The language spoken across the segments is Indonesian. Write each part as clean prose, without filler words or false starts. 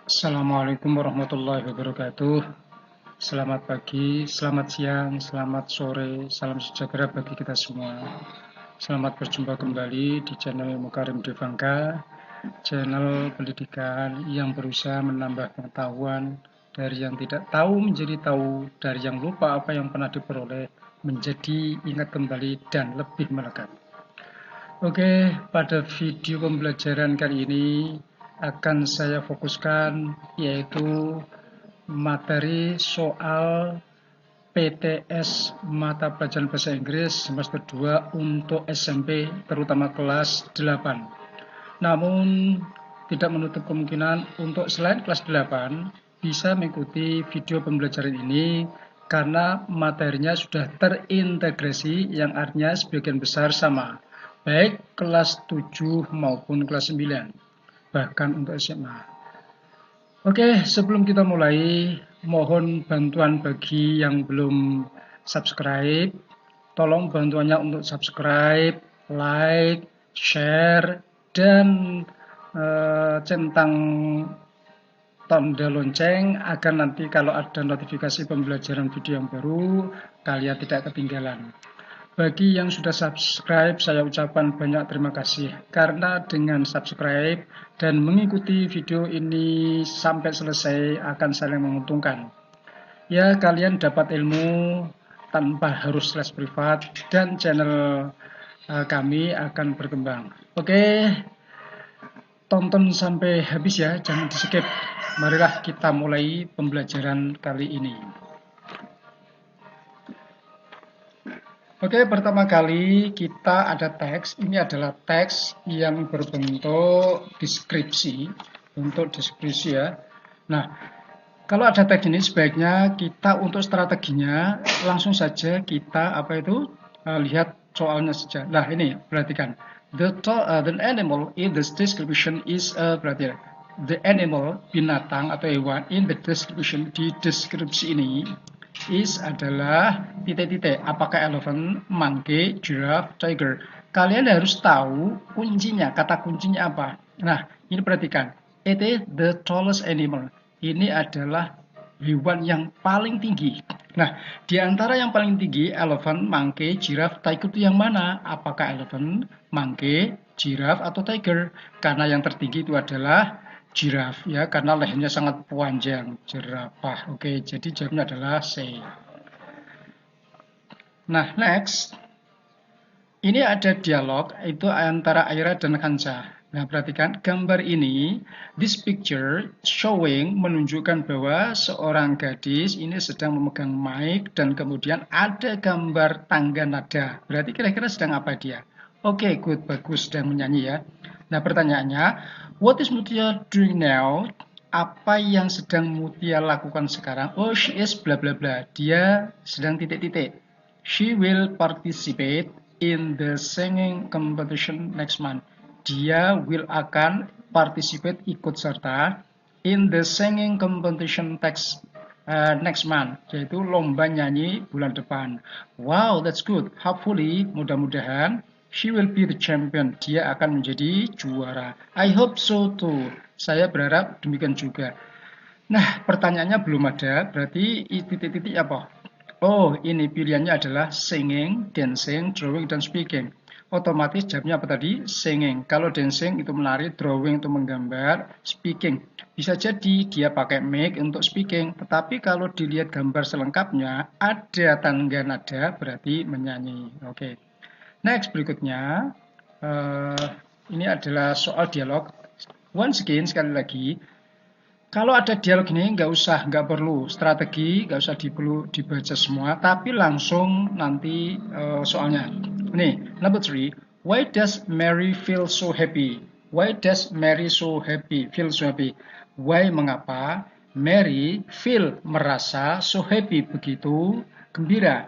Assalamualaikum warahmatullahi wabarakatuh. Selamat pagi, selamat siang, selamat sore, salam sejahtera bagi kita semua. Selamat berjumpa kembali di channel Mukarim Devangka, channel pendidikan yang berusaha menambah pengetahuan dari yang tidak tahu menjadi tahu, dari yang lupa apa yang pernah diperoleh menjadi ingat kembali dan lebih melekat. Oke, pada video pembelajaran kali ini akan saya fokuskan yaitu materi soal PTS mata pelajaran bahasa Inggris semester 2 untuk SMP terutama kelas 8. Namun tidak menutup kemungkinan untuk selain kelas 8 bisa mengikuti video pembelajaran ini karena materinya sudah terintegrasi yang artinya sebagian besar sama, baik kelas 7 maupun kelas 9, bahkan untuk SMA. Oke, sebelum kita mulai, mohon bantuan bagi yang belum subscribe. Tolong bantuannya untuk subscribe, like, share, dan centang tanda lonceng agar nanti kalau ada notifikasi pembelajaran video yang baru, kalian tidak ketinggalan. Bagi yang sudah subscribe, saya ucapkan banyak terima kasih karena dengan subscribe dan mengikuti video ini sampai selesai akan saling menguntungkan. Ya, kalian dapat ilmu tanpa harus les privat dan channel kami akan berkembang. Oke, tonton sampai habis ya, jangan di skip. Marilah kita mulai pembelajaran kali ini. Oke, pertama kali kita ada teks. Ini adalah teks yang berbentuk deskripsi, untuk deskripsi ya. Nah, kalau ada teks ini sebaiknya kita untuk strateginya langsung saja kita lihat soalnya saja. Nah, ini perhatikan. The animal in this description is berarti the animal binatang atau hewan in the description di deskripsi ini is adalah titik-titik. Apakah elephant, monkey, giraffe, tiger? Kalian harus tahu kuncinya, kata kuncinya apa. Nah, ini perhatikan. It is the tallest animal. Ini adalah hewan yang paling tinggi. Nah, di antara yang paling tinggi, elephant, monkey, giraffe, tiger itu yang mana? Apakah elephant, monkey, giraffe, atau tiger? Karena yang tertinggi itu adalah giraffe ya, karena lehernya sangat panjang, jerapah. Oke, jadi jawabnya adalah C. Nah, next. Ini ada dialog itu antara Aira dan Kansa. Nah, perhatikan gambar ini, this picture showing menunjukkan bahwa seorang gadis ini sedang memegang mic dan kemudian ada gambar tangga nada. Berarti kira-kira sedang apa dia? Oke, good, bagus, sedang menyanyi ya. Nah, pertanyaannya, what is Mutia doing now? Apa yang sedang Mutia lakukan sekarang? Oh, she is bla bla bla. Dia sedang titik-titik. She will participate in the singing competition next month. Dia will akan participate ikut serta in the singing competition next month, yaitu lomba nyanyi bulan depan. Wow, that's good. Hopefully, mudah-mudahan she will be the champion. Dia akan menjadi juara. I hope so too. Saya berharap demikian juga. Nah, pertanyaannya belum ada, berarti titik-titik apa? Oh, ini pilihannya adalah singing, dancing, drawing, dan speaking. Otomatis jawabnya apa tadi? Singing. Kalau dancing itu menari, drawing itu menggambar, speaking. Bisa jadi dia pakai mic untuk speaking, tetapi kalau dilihat gambar selengkapnya, ada tangga nada, berarti menyanyi. Oke. Next, berikutnya. Ini adalah soal dialog. Once again, sekali lagi, kalau ada dialog ini nggak perlu strategi, nggak usah dibaca semua, tapi langsung nanti soalnya. Nih, number 3. Why does Mary feel so happy? Why does Mary so happy? Feel so happy. Why mengapa? Mary feel merasa so happy begitu gembira.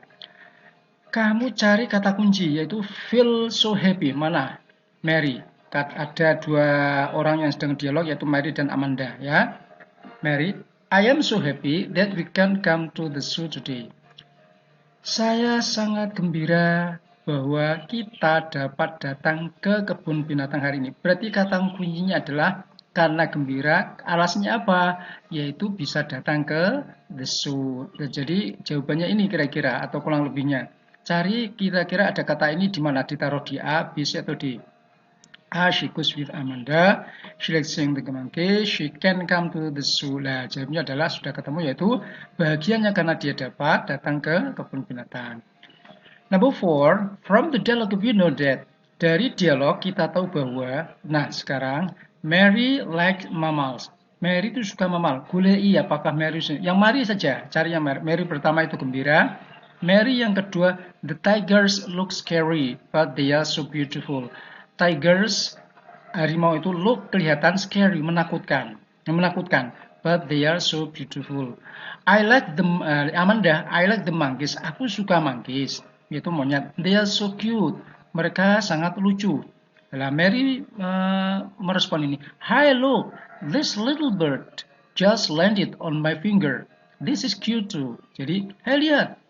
Kamu cari kata kunci yaitu feel so happy. Mana? Mary. Ada dua orang yang sedang dialog yaitu Mary dan Amanda ya. Mary, I am so happy that we can come to the zoo today. Saya sangat gembira bahwa kita dapat datang ke kebun binatang hari ini. Berarti kata kuncinya adalah Karena gembira, alasannya apa? Yaitu bisa datang ke the zoo. Jadi jawabannya ini kira-kira atau kurang lebihnya. Cari kira-kira ada kata ini di mana, ditaruh di A, B, C atau D. A, she goes with Amanda. She likes seeing the monkey. She can come to the zoo. Nah, jawabnya adalah sudah ketemu, yaitu bahagianya karena dia dapat datang ke kebun binatang. Number 4, from the dialogue we know that. Dari dialog kita tahu bahwa, nah sekarang, Mary likes mammals. Mary itu suka mamal. Gulei apakah Mary, yang Mary saja, cari yang Mary. Mary pertama itu gembira. Mary yang kedua, the tigers look scary, but they are so beautiful. Tigers, harimau itu look kelihatan scary, menakutkan. Menakutkan, but they are so beautiful. I like the Amanda, I like the monkeys. Aku suka monkeys, yaitu monyet. They are so cute. Mereka sangat lucu. Nah, Mary merespon ini. Hi, look, this little bird just landed on my finger. This is cute too. Jadi, hey lihat,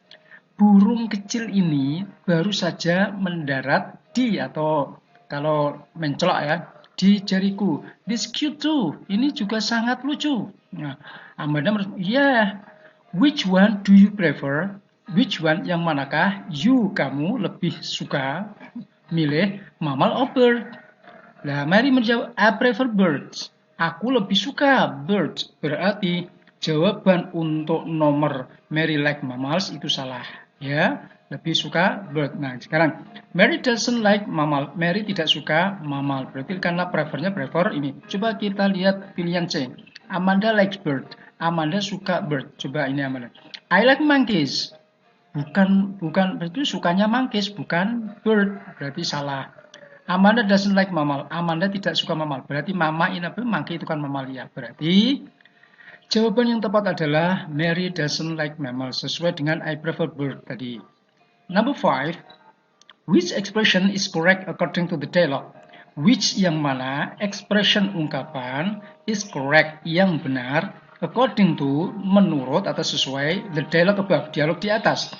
burung kecil ini baru saja mendarat di, atau kalau mencolok ya, di jariku. This cute too. Ini juga sangat lucu. Nah, Amanda merespon, yeah. Which one do you prefer? Which one, yang manakah you, kamu lebih suka milih mammal or bird? Nah, Mary menjawab, I prefer birds. Aku lebih suka birds. Berarti jawaban untuk nomor Mary like mammals itu salah. Ya, lebih suka bird. Nah, sekarang Mary doesn't like mammal. Mary tidak suka mammal. Berarti karena prefer ini. Coba kita lihat pilihan C. Amanda likes bird. Amanda suka bird. Coba ini Amanda. I like monkeys. Bukan berarti sukanya monkeys, bukan bird. Berarti salah. Amanda doesn't like mammal. Amanda tidak suka mammal. Berarti mama ini apa? Monkey itu kan mamalia. Berarti jawaban yang tepat adalah Mary doesn't like mammal, sesuai dengan I prefer bird tadi. Number 5, which expression is correct according to the dialogue? Which yang mana expression ungkapan is correct, yang benar, according to, menurut atau sesuai, the dialogue above, dialog di atas.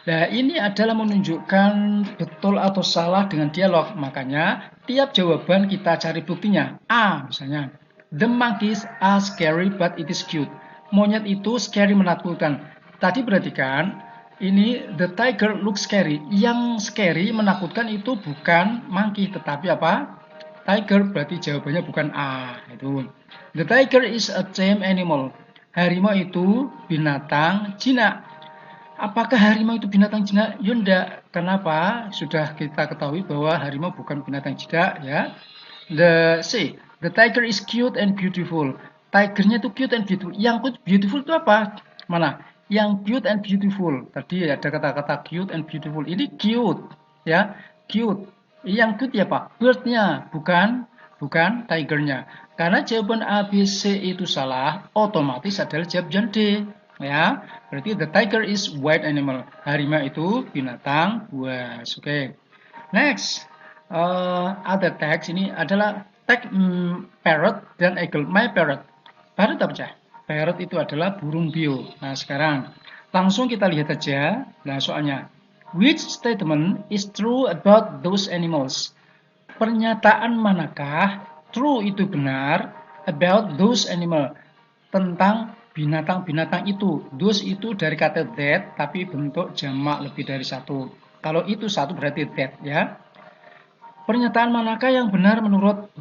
Nah, ini adalah menunjukkan betul atau salah dengan dialog. Makanya tiap jawaban kita cari buktinya. A misalnya, the monkeys are scary but it is cute. Monyet itu scary, menakutkan. Tadi perhatikan, ini the tiger looks scary. Yang scary, menakutkan itu bukan monkey, tetapi apa? Tiger. Berarti jawabannya bukan A. Itu. The tiger is a tame animal. Harimau itu binatang jinak. Apakah harimau itu binatang jinak? Ya enggak. Kenapa? Sudah kita ketahui bahwa harimau bukan binatang jinak ya. The C. The tiger is cute and beautiful. Tigernya itu cute and beautiful. Yang beautiful itu apa? Mana? Yang cute and beautiful. Tadi ada kata-kata cute and beautiful. Ini cute ya. Cute. Yang cute ya Pak? Birdnya, bukan tigernya. Karena jawaban A, B, C itu salah, otomatis adalah jawaban D. Ya, berarti the tiger is white animal. Harimau itu binatang buas. Oke. Next, other text ini adalah tag parrot dan eagle. My parrot. Parrot apa cah? Parrot itu adalah burung beo. Nah, sekarang langsung kita lihat aja. Nah, soalnya, which statement is true about those animals? Pernyataan manakah true itu benar about those animal, tentang binatang-binatang itu. Those itu dari kata that, tapi bentuk jamak lebih dari satu. Kalau itu satu berarti that ya. Pernyataan manakah yang benar menurut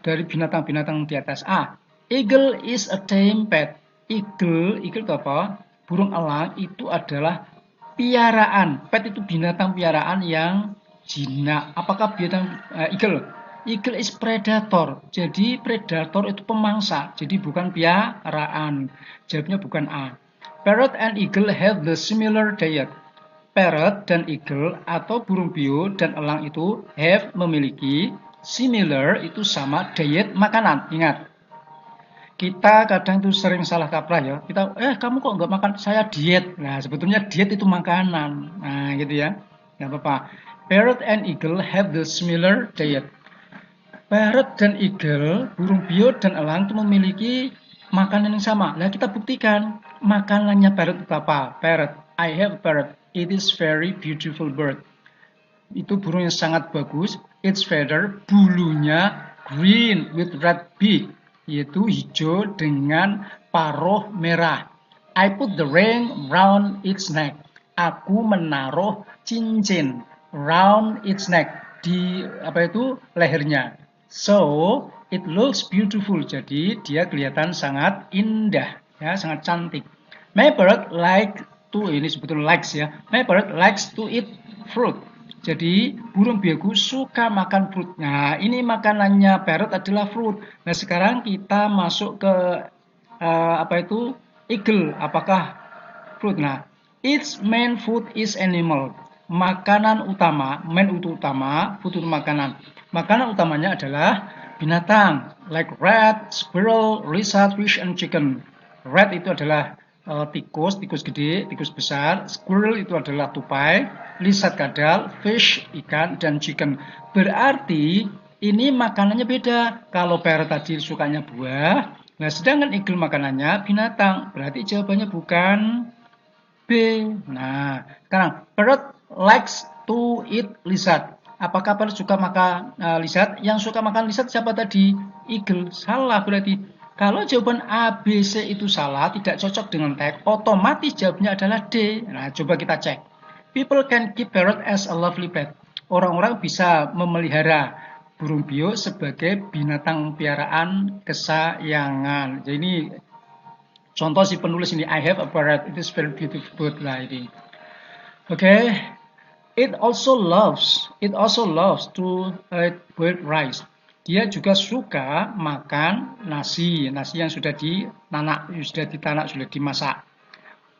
dari binatang-binatang di atas? A. Eagle is a tame pet. Eagle itu apa? Burung elang itu adalah piaraan. Pet itu binatang piaraan yang jinak. Apakah binatang eagle? Eagle is predator. Jadi predator itu pemangsa. Jadi bukan piaraan. Jawabnya bukan A. Parrot and eagle have the similar diet. Parrot dan eagle atau burung beo dan elang itu have, memiliki, similar itu sama, diet makanan. Ingat, kita kadang itu sering salah kaprah ya. Kita, kamu kok nggak makan? Saya diet. Nah, sebetulnya diet itu makanan. Nah, gitu ya. Nggak apa-apa. Parrot and eagle have the similar diet. Parrot dan eagle, burung beo dan elang itu memiliki makanan yang sama. Nah, kita buktikan makanannya parrot itu apa? Parrot. I have a parrot. It is very beautiful bird. Itu burung yang sangat bagus. Its feather, bulunya green with red beak, yaitu hijau dengan paruh merah. I put the ring round its neck. Aku menaruh cincin round its neck, di lehernya. So it looks beautiful. Jadi dia kelihatan sangat indah, ya, sangat cantik. My bird ini sebetulnya likes ya. My bird likes to eat fruit. Jadi burung biogu suka makan fruit. Nah, ini makanannya parrot adalah fruit. Nah, sekarang kita masuk ke eagle. Apakah fruit? Nah, its main food is animal. Makanan utama, food itu makanan. Makanan utamanya adalah binatang, like rat, squirrel, lizard, fish, and chicken. Rat itu adalah tikus gede, tikus besar. Squirrel itu adalah tupai, lizard kadal, fish ikan, dan chicken. Berarti ini makanannya beda. Kalau parrot tadi sukanya buah, nah sedangkan eagle makanannya binatang. Berarti jawabannya bukan B. Nah, sekarang parrot likes to eat lizard. Apakah parrot suka makan lizard? Yang suka makan lizard siapa tadi? Eagle. Salah berarti. Kalau jawaban A, B, C itu salah, tidak cocok dengan tag, otomatis jawabnya adalah D. Nah, coba kita cek. People can keep parrot as a lovely pet. Orang-orang bisa memelihara burung beo sebagai binatang piaraan kesayangan. Jadi ini contoh si penulis ini, I have a parrot, it is very beautiful bird lah ini. Oke. It also loves to eat boiled rice. Dia juga suka makan nasi yang sudah ditanak, sudah dimasak.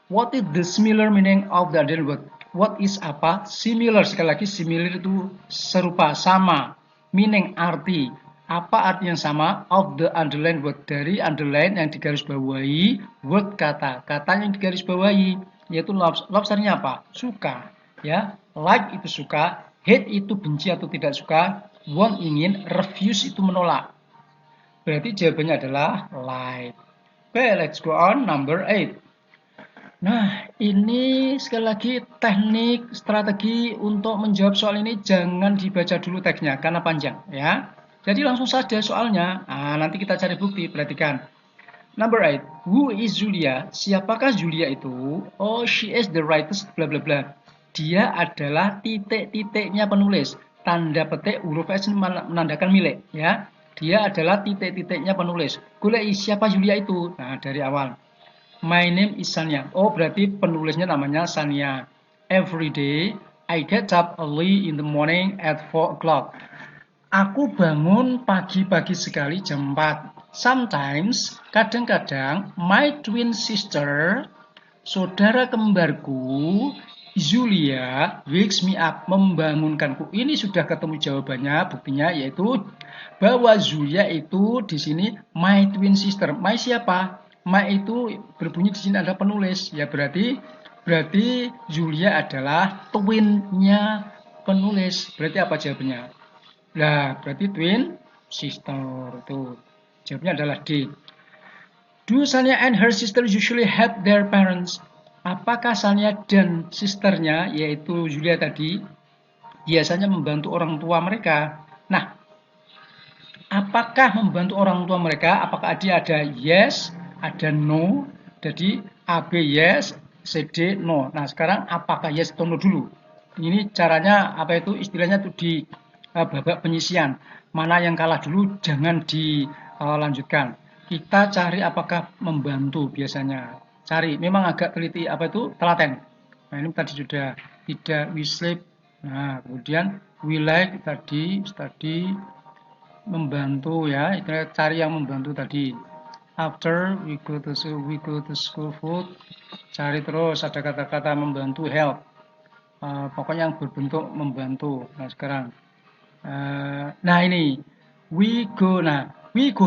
What is the similar meaning of the underlined word? What is apa? Similar, sekali lagi similar itu serupa, sama. Meaning, arti. Apa arti yang sama? Of the underlined word, dari underline yang digarisbawahi, word kata yang digarisbawahi, yaitu loves. Loves artinya apa? Suka. Ya, like itu suka, hate itu benci atau tidak suka, want ingin, refuse itu menolak. Berarti jawabannya adalah like. Oke, let's go on number 8. Nah, ini sekali lagi teknik strategi untuk menjawab soal ini, jangan dibaca dulu teksnya karena panjang ya. Jadi langsung saja soalnya. Nah, nanti kita cari bukti, perhatikan. Number 8. Who is Julia? Siapakah Julia itu? Oh, she is the writer bla bla bla. Dia adalah titik-titiknya penulis. Tanda petik huruf S menandakan milik ya. Dia adalah titik-titiknya penulis. Golek siapa Julia itu? Nah, dari awal. My name is Sanya. Oh, berarti penulisnya namanya Sanya. Every day I get up early in the morning at 4 o'clock. Aku bangun pagi-pagi sekali jam 4. Sometimes, kadang-kadang, my twin sister, saudara kembarku, Julia, wakes me up, membangunkanku. Ini sudah ketemu jawabannya, buktinya yaitu bahwa Julia itu di sini my twin sister. My siapa? My itu berbunyi di sini ada penulis. Ya berarti Julia adalah twinnya penulis. Berarti apa jawabannya? Nah, berarti twin sister itu. Jawabnya adalah D. Do Sanya and her sister usually help their parents? Apakah Sanya dan sisternya, yaitu Julia tadi, biasanya membantu orang tua mereka? Nah, apakah membantu orang tua mereka? Apakah dia ada yes, ada no? Jadi A, B yes, C, D no. Nah, sekarang apakah yes atau no dulu? Ini caranya istilahnya itu di babak penyisian. Mana yang kalah dulu jangan dilanjutkan. Kita cari apakah membantu biasanya. Cari, memang agak teliti telaten. Nah, ini tadi sudah tidak we sleep. Nah, kemudian we like tadi membantu ya. Kita cari yang membantu tadi. After we go to school food. Cari terus ada kata-kata membantu, help. Pokoknya yang berbentuk membantu. Nah, sekarang nah ini we go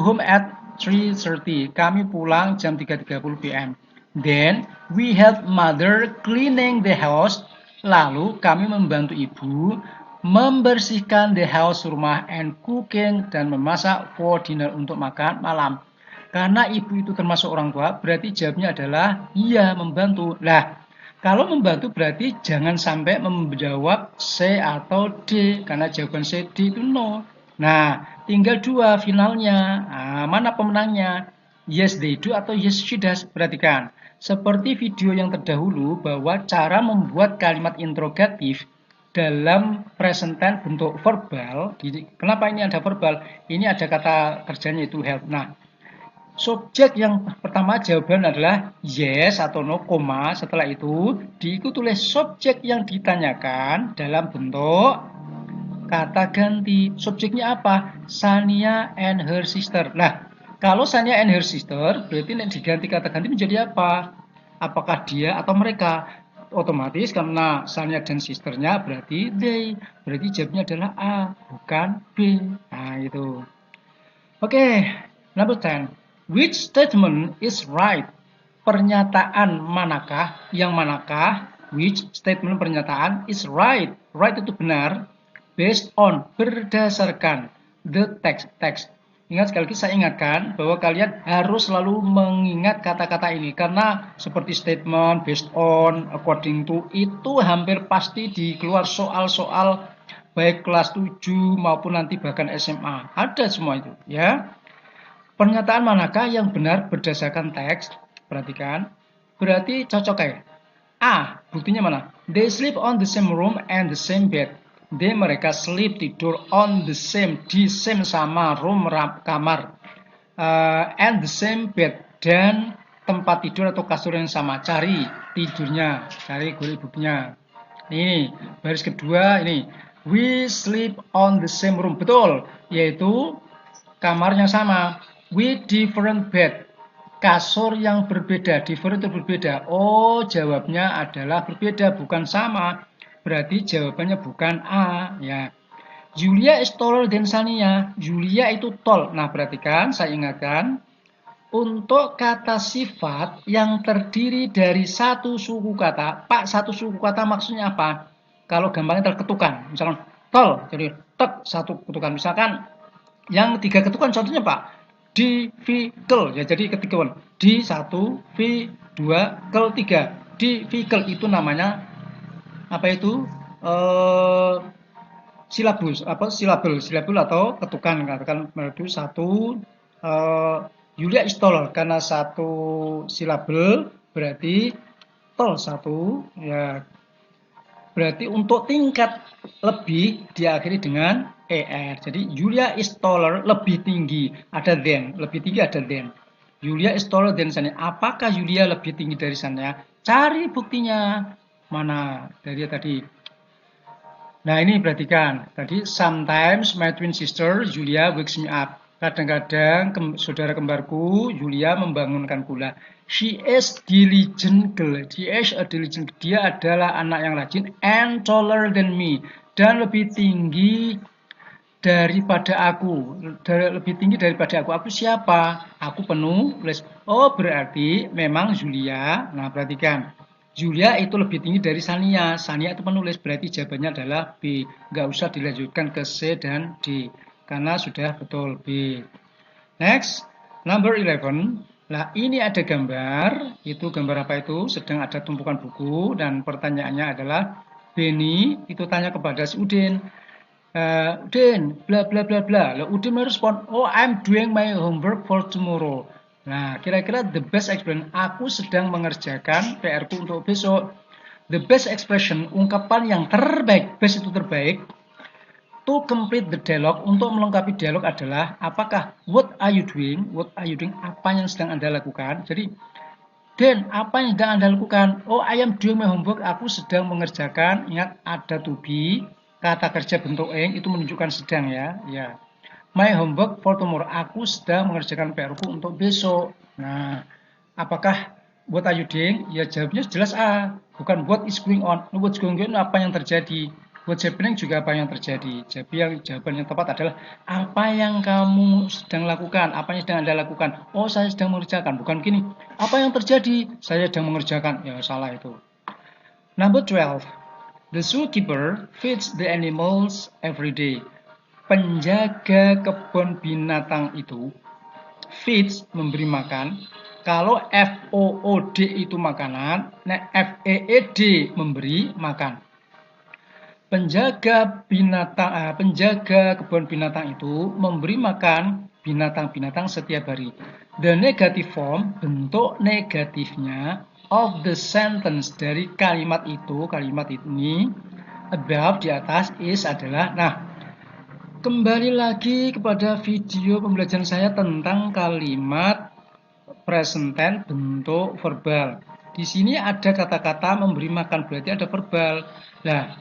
home at 3:30. Kami pulang jam 3:30 PM. Then we help mother cleaning the house. Lalu kami membantu ibu membersihkan the house, rumah, and cooking, dan memasak for dinner, untuk makan malam. Karena ibu itu termasuk orang tua, berarti jawabnya adalah iya, membantu. Lah, kalau membantu berarti jangan sampai menjawab C atau D, karena jawaban C, D itu no. Nah, Tinggal dua finalnya. Nah, mana pemenangnya? Yes they do atau yes she does. Perhatikan. Seperti video yang terdahulu bahwa cara membuat kalimat interrogatif dalam present tense bentuk verbal. Kenapa ini ada verbal? Ini ada kata kerjanya itu help. Nah, subjek yang pertama jawaban adalah yes atau no, koma. Setelah itu diikuti oleh subjek yang ditanyakan dalam bentuk kata ganti. Subjeknya apa? Sania and her sister. Nah, kalau Sania and her sister, berarti diganti kata ganti menjadi apa? Apakah dia atau mereka? Otomatis karena Sania dan sisternya berarti they. Berarti jawabnya adalah A, bukan B. Nah, itu. Oke, number 10. Which statement is right? Pernyataan manakah? Yang manakah? Which statement pernyataan is right? Right itu benar. Based on, berdasarkan the text. Ingat, sekali lagi saya ingatkan bahwa kalian harus selalu mengingat kata-kata ini karena seperti statement, based on, according to itu hampir pasti di keluar soal-soal baik kelas 7 maupun nanti bahkan SMA. Ada semua itu, ya. Pernyataan manakah yang benar berdasarkan teks? Perhatikan. Berarti cocok ya. A, buktinya mana? They sleep on the same room and the same bed. Mereka sleep tidur on the same, di same sama room kamar, and the same bed, dan tempat tidur atau kasur yang sama. Cari tidurnya, cari buktinya. Ini baris kedua ini. We sleep on the same room. Betul, yaitu kamarnya sama. With different bed. Kasur yang berbeda, different itu berbeda. Oh, jawabnya adalah berbeda, bukan sama. Berarti jawabannya bukan A, ya. Julia is taller than Sania. Julia itu tall. Nah, perhatikan, saya ingatkan. Untuk kata sifat yang terdiri dari satu suku kata, Pak, satu suku kata maksudnya apa? Kalau gampangnya terketukan, misalkan tall, jadi tek, satu ketukan. Misalkan yang tiga ketukan contohnya Pak, difficult, ya jadi ketika di satu, v dua, kel tiga. Difficult itu namanya apa itu? Silabus, apa silabel atau ketukan. Katakan itu satu, Julia is taller karena satu silabel berarti tol satu, ya. Berarti untuk tingkat lebih diakhiri dengan er. Jadi Julia is taller, lebih tinggi, ada than, lebih tinggi ada than. Julia is taller than Sania. Apakah Julia lebih tinggi dari Sania? Cari buktinya. Mana? Dari tadi. Nah, ini perhatikan. Tadi sometimes my twin sister Julia wakes me up. Kadang-kadang saudara kembarku Julia membangunkan kula. She is diligent girl. She is a diligent. Dia adalah anak yang rajin and taller than me. Dan lebih tinggi daripada aku. Lebih tinggi daripada aku. Aku siapa? Aku penulis. Oh, berarti memang Julia. Nah, perhatikan. Julia itu lebih tinggi dari Sania. Sania itu penulis. Berarti jawabannya adalah B. Nggak usah dilanjutkan ke C dan D. Karena sudah betul B. Next, number 11. Nah, ini ada gambar. Itu gambar apa itu? Sedang ada tumpukan buku. Dan pertanyaannya adalah, Benny itu tanya kepada si Udin. Udin, bla bla bla bla. Lalu Udin merespon, oh I'm doing my homework for tomorrow. Nah, kira-kira the best expression, aku sedang mengerjakan PR-ku untuk besok. The best expression, ungkapan yang terbaik, best itu terbaik, to complete the dialogue, untuk melengkapi dialog adalah, apakah what are you doing? What are you doing? Apa yang sedang Anda lakukan? Jadi, Dan, apa yang sedang Anda lakukan? Oh, I am doing my homework. Aku sedang mengerjakan. Ingat, ada to be. Kata kerja bentuk ing itu menunjukkan sedang, ya. Ya. My homework for tomorrow. Aku sedang mengerjakan PR-ku untuk besok. Nah, apakah what are you doing? Ya, jawabnya jelas A. Bukan what is going on. What's going on apa yang terjadi. What's happening juga apa yang terjadi. Jadi jawaban yang tepat adalah apa yang kamu sedang lakukan, apa yang sedang Anda lakukan. Oh, saya sedang mengerjakan, bukan gini. Apa yang terjadi? Saya sedang mengerjakan. Ya, salah itu. Number 12. The zookeeper feeds the animals every day. Penjaga kebun binatang itu feeds, memberi makan. Kalau FOOD itu makanan, nah FEED memberi makan. penjaga kebun binatang itu memberi makan binatang-binatang setiap hari. The negative form, bentuk negatifnya of the sentence dari kalimat ini above di atas is adalah. Nah, kembali lagi kepada video pembelajaran saya tentang kalimat present tense bentuk verbal. Di sini ada kata-kata memberi makan, berarti ada verbal. Nah,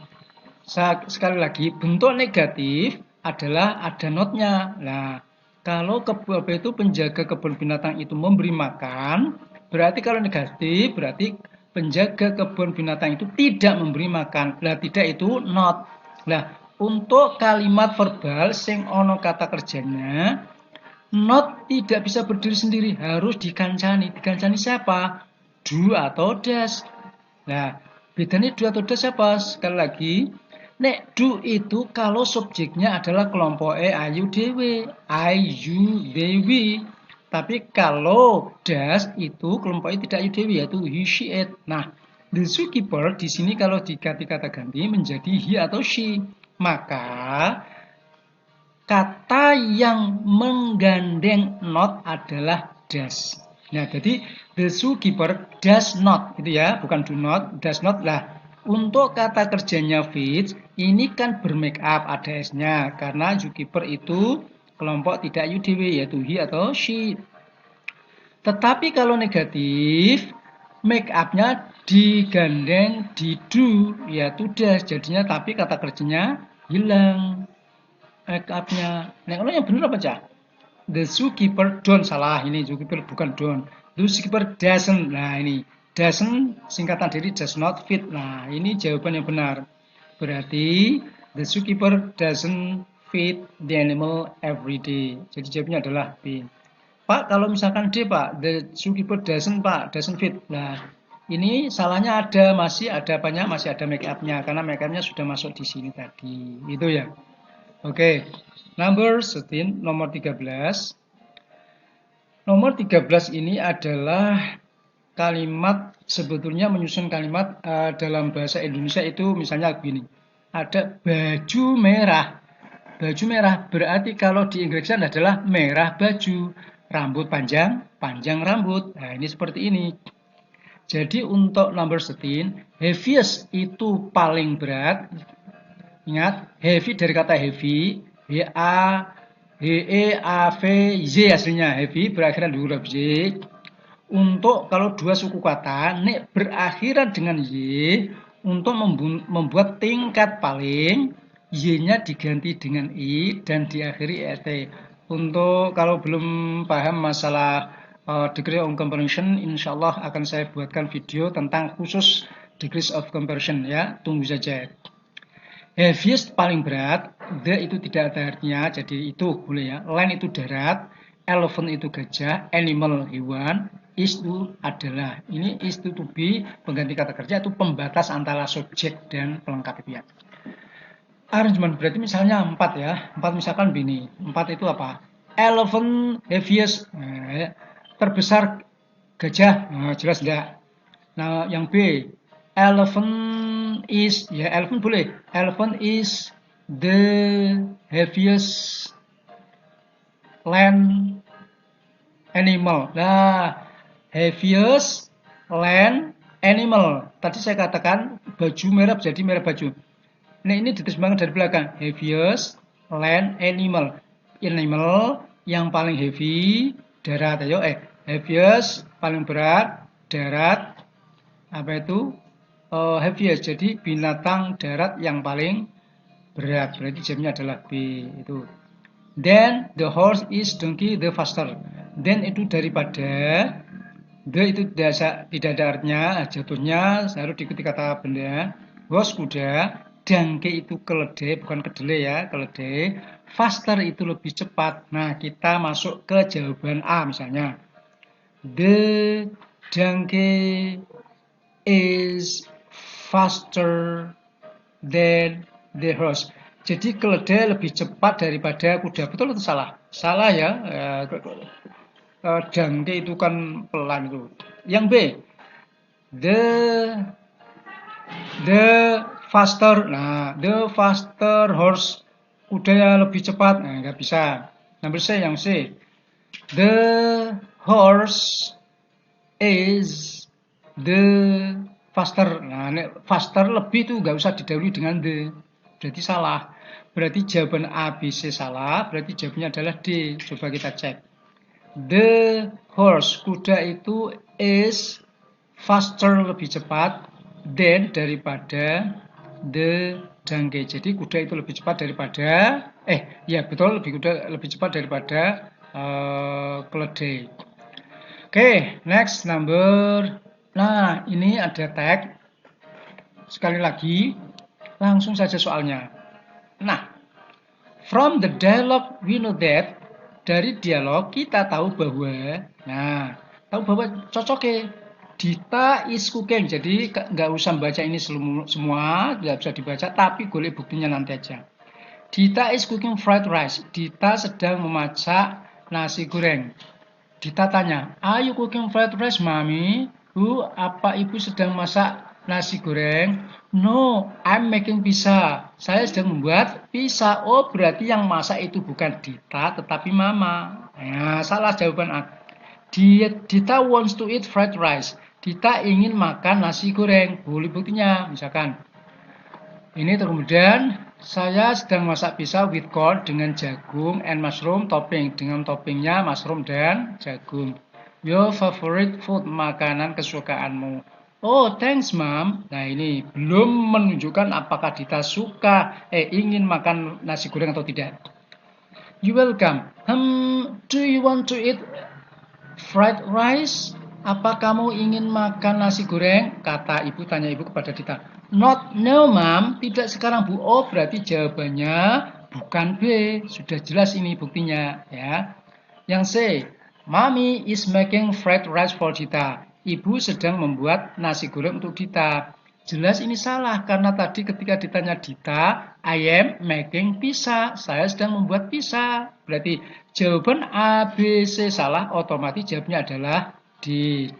sekali lagi, bentuk negatif adalah ada notnya. Nah, kalau penjaga kebun binatang itu memberi makan, berarti kalau negatif, berarti penjaga kebun binatang itu tidak memberi makan. Nah, tidak itu not. Nah, untuk kalimat verbal sing ono kata kerjanya, not tidak bisa berdiri sendiri, harus dikancani. Dikancani siapa? Do atau does. Nah, bedanya do atau does siapa? Sekali lagi, nek do itu kalau subjeknya adalah kelompok ayu dewe, I, you, they, we. Tapi kalau does itu kelompoknya tidak ayu dewe, yaitu he, she, it. Nah, the zookeeper di sini kalau diganti kata ganti menjadi he atau she, maka kata yang menggandeng not adalah does. Nah, jadi the zookeeper does not, itu ya, bukan do not, does not lah. Untuk kata kerjanya Fitz, ini kan bermake up, ada S-nya, karena zookeeper itu kelompok tidak UDW, yaitu he atau she. Tetapi kalau negatif, make up-nya digandeng di do, yaitu does, jadinya tapi kata kerjanya hilang. Make up-nya. Nah, kalau yang benar apa aja? The zookeeper don't, salah, ini zookeeper bukan don't. The zookeeper doesn't. Nah, ini doesn't singkatan dari does not fit. Nah, ini jawaban yang benar. Berarti the zookeeper doesn't feed the animal every day. Jadi jawabannya adalah B. Pak, kalau misalkan D, Pak, the zookeeper doesn't, Pak, doesn't feed. Nah, ini salahnya ada, masih ada banyak, masih ada make up-nya karena make up-nya sudah masuk di sini tadi. Itu ya. Oke. Number 13, nomor 13. Nomor 13 ini adalah kalimat, sebetulnya menyusun kalimat dalam bahasa Indonesia itu misalnya begini. Ada baju merah. Baju merah berarti kalau di Inggris adalah merah baju. Rambut panjang, panjang rambut. Nah, ini seperti ini. Jadi untuk number 13, heaviest itu paling berat. Ingat, heavy dari kata heavy, H-A, H-E-A-V, Z aslinya. Heavy berakhiran di huruf Z. Untuk kalau dua suku kata, nek berakhiran dengan Y, untuk membuat tingkat paling, Y-nya diganti dengan I dan diakhiri ET. Untuk kalau belum paham masalah degree of comparison, insya Allah akan saya buatkan video tentang khusus degrees of comparison ya, tunggu saja. Heaviest paling berat, the itu tidak ada artinya, jadi itu boleh ya. Land itu darat, elephant itu gajah, animal hewan, is itu adalah. Ini is to be pengganti kata kerja itu pembatas antara subjek dan pelengkap itu ya. Arrangement berarti misalnya 4 ya. 4 misalkan begini. 4 itu apa? Elephant heaviest. Nah, terbesar gajah. Nah, jelas enggak? Nah, yang B. Elephant is, ya elephant boleh. Elephant is the heaviest land animal. Nah, heaviest land animal. Tadi saya katakan baju merah jadi merah baju. Nah, ini diterjemahkan dari belakang. Heaviest land animal. Animal yang paling heavy, darat. Ayo, heaviest, paling berat, darat. Apa itu? Heaviest. Jadi binatang darat yang paling berat. Berarti jawabnya adalah B. Itu. Then the horse is donkey the faster. Then itu daripada. The itu tidak ada artinya. Jatuhnya harus diikuti kata benda. Horse kuda. Donkey itu keledai, bukan kedelai ya, keledai. Faster itu lebih cepat. Nah, kita masuk ke jawaban A misalnya. The donkey is faster than the horse. Jadi keledai lebih cepat daripada kuda. Betul atau salah? Salah ya. Donkey itu kan pelan itu. Yang B. The faster. Nah, the faster horse, kuda yang lebih cepat. Nah, nggak bisa. Number C, yang C. The horse is the faster. Nah, faster lebih itu nggak usah didahului dengan the. Berarti salah. Berarti jawaban A, B, C salah. Berarti jawabannya adalah D. Coba kita cek. The horse, kuda itu is faster, lebih cepat than, daripada the donkey. Jadi kuda itu lebih cepat daripada ya betul, lebih cepat daripada keledai. Oke, next number. Nah, ini ada tag. Sekali lagi, langsung saja soalnya. Nah, from the dialogue we know that, dari dialog kita tahu bahwa, cocok ya. Dita is cooking, jadi nggak usah baca ini semua, nggak bisa dibaca, tapi boleh buktinya nanti aja. Dita is cooking fried rice, Dita sedang memasak nasi goreng. Dita tanya, are you cooking fried rice, mami? Apa ibu sedang masak nasi goreng? No, I'm making pizza. Saya sedang membuat pizza. Oh, berarti yang masak itu bukan Dita, tetapi mama. Nah, salah jawaban A. Dita wants to eat fried rice. Dita ingin makan nasi goreng. Boleh buktinya, misalkan. Ini kemudian saya sedang masak pizza with corn dengan jagung and mushroom topping. Dengan toppingnya mushroom dan jagung. Your favorite food, makanan kesukaanmu. Oh, thanks mom. Nah, ini belum menunjukkan apakah Dita ingin makan nasi goreng atau tidak. You welcome. Do you want to eat fried rice? Apa kamu ingin makan nasi goreng? Kata ibu, tanya ibu kepada Dita. No, mom. Tidak sekarang, Bu. Oh, berarti jawabannya bukan B. Sudah jelas ini buktinya, ya. Yang C. Mommy is making fried rice for Dita. Ibu sedang membuat nasi goreng untuk Dita. Jelas ini salah, karena tadi ketika ditanya Dita, I am making pizza. Saya sedang membuat pizza. Berarti jawaban A, B, C salah, otomatis jawabnya adalah D.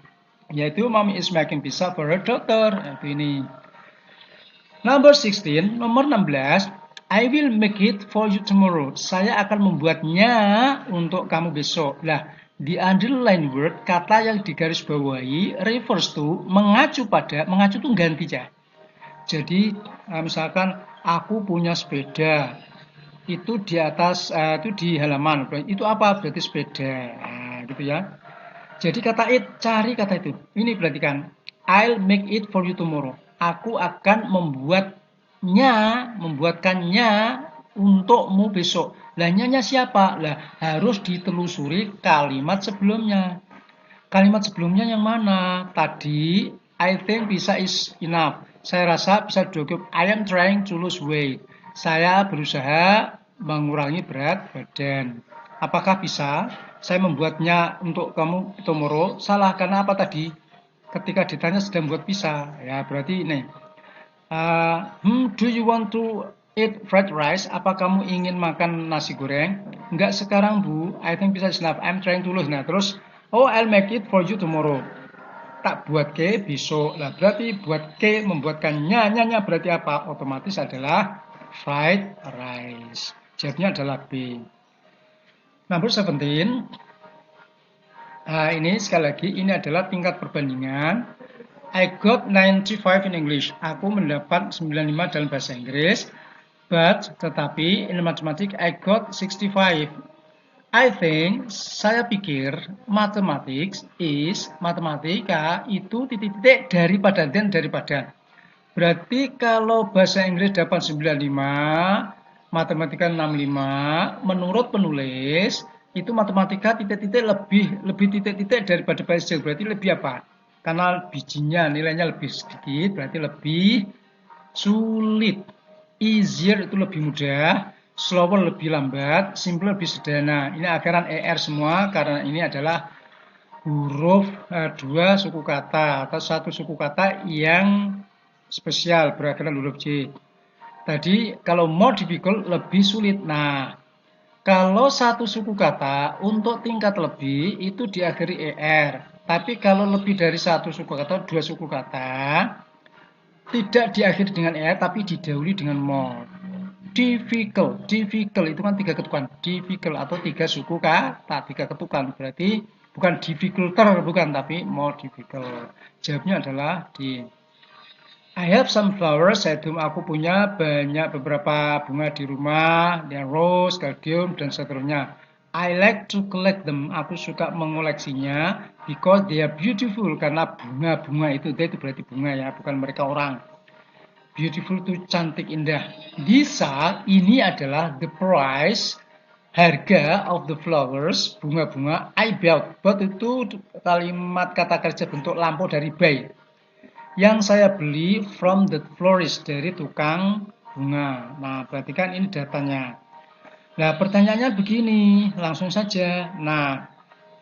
Yaitu mommy is making pizza for her daughter. Itu ini. Nomor 16, nomor 16. I will make it for you tomorrow. Saya akan membuatnya untuk kamu besok. Nah, di underline word, kata yang digarisbawahi refers to, mengacu itu ganti ya. Jadi misalkan aku punya sepeda, itu di atas, itu di halaman, itu apa? Berarti sepeda, nah, gitu ya. Jadi kata it, cari kata itu. Ini perhatikan, I'll make it for you tomorrow. Aku akan membuatkannya untukmu besok. Lah, nyanya siapa? Lah, harus ditelusuri kalimat sebelumnya. Kalimat sebelumnya yang mana? Tadi, I think pizza is enough. Saya rasa bisa cukup. I am trying to lose weight. Saya berusaha mengurangi berat badan. Apakah bisa? Saya membuatnya untuk kamu tomorrow. Salah, karena apa tadi? Ketika ditanya sedang buat pizza. Ya, berarti ini. Do you want to eat fried rice? Apa kamu ingin makan nasi goreng? Enggak sekarang, Bu. I think pizza is enough. I'm trying to lose. Nah, terus, oh, I'll make it for you tomorrow. Tak buat ke besok. Nah, berarti buat ke membuatkan nyanya berarti apa? Otomatis adalah fried rice. Jawabnya adalah B. Nomor 17. Ini sekali lagi, ini adalah tingkat perbandingan. I got 95 in English. Aku mendapat 95 dalam bahasa Inggris. Tetapi, in mathematics, I got 65. I think, saya pikir, matematika itu titik-titik daripada dan daripada. Berarti kalau bahasa Inggris dapat 95, matematika 65, menurut penulis, itu matematika titik-titik lebih titik-titik daripada bahasa Inggris. Berarti lebih apa? Karena bijinya nilainya lebih sedikit, berarti lebih sulit. Easier itu lebih mudah, slower lebih lambat, simpler lebih sederhana. Ini akhiran ER semua karena ini adalah huruf dua suku kata atau satu suku kata yang spesial berakhiran huruf J. Tadi kalau more difficult lebih sulit. Nah, kalau satu suku kata untuk tingkat lebih itu diakhiri ER. Tapi kalau lebih dari satu suku kata, dua suku kata, Tidak diakhiri dengan er, tapi didahului dengan more. Difficult, difficult itu kan 3 ketukan. Difficult atau 3 suku kata, 3 ketukan. Berarti bukan difficulter, bukan, tapi more difficult. Jawabnya adalah di I have some flowers. Aku punya beberapa bunga di rumah, dan rose, caladium, dan seterusnya. I like to collect them. Aku suka mengoleksinya because they are beautiful. Karena bunga-bunga itu, itu berarti bunga ya, bukan mereka orang. Beautiful itu cantik, indah. Disa, ini adalah the price, harga of the flowers, bunga-bunga I bought. Bought itu kalimat kata kerja bentuk lampau dari buy. Yang saya beli from the florist, dari tukang bunga. Nah, perhatikan ini datanya. Nah, pertanyaannya begini, langsung saja. Nah,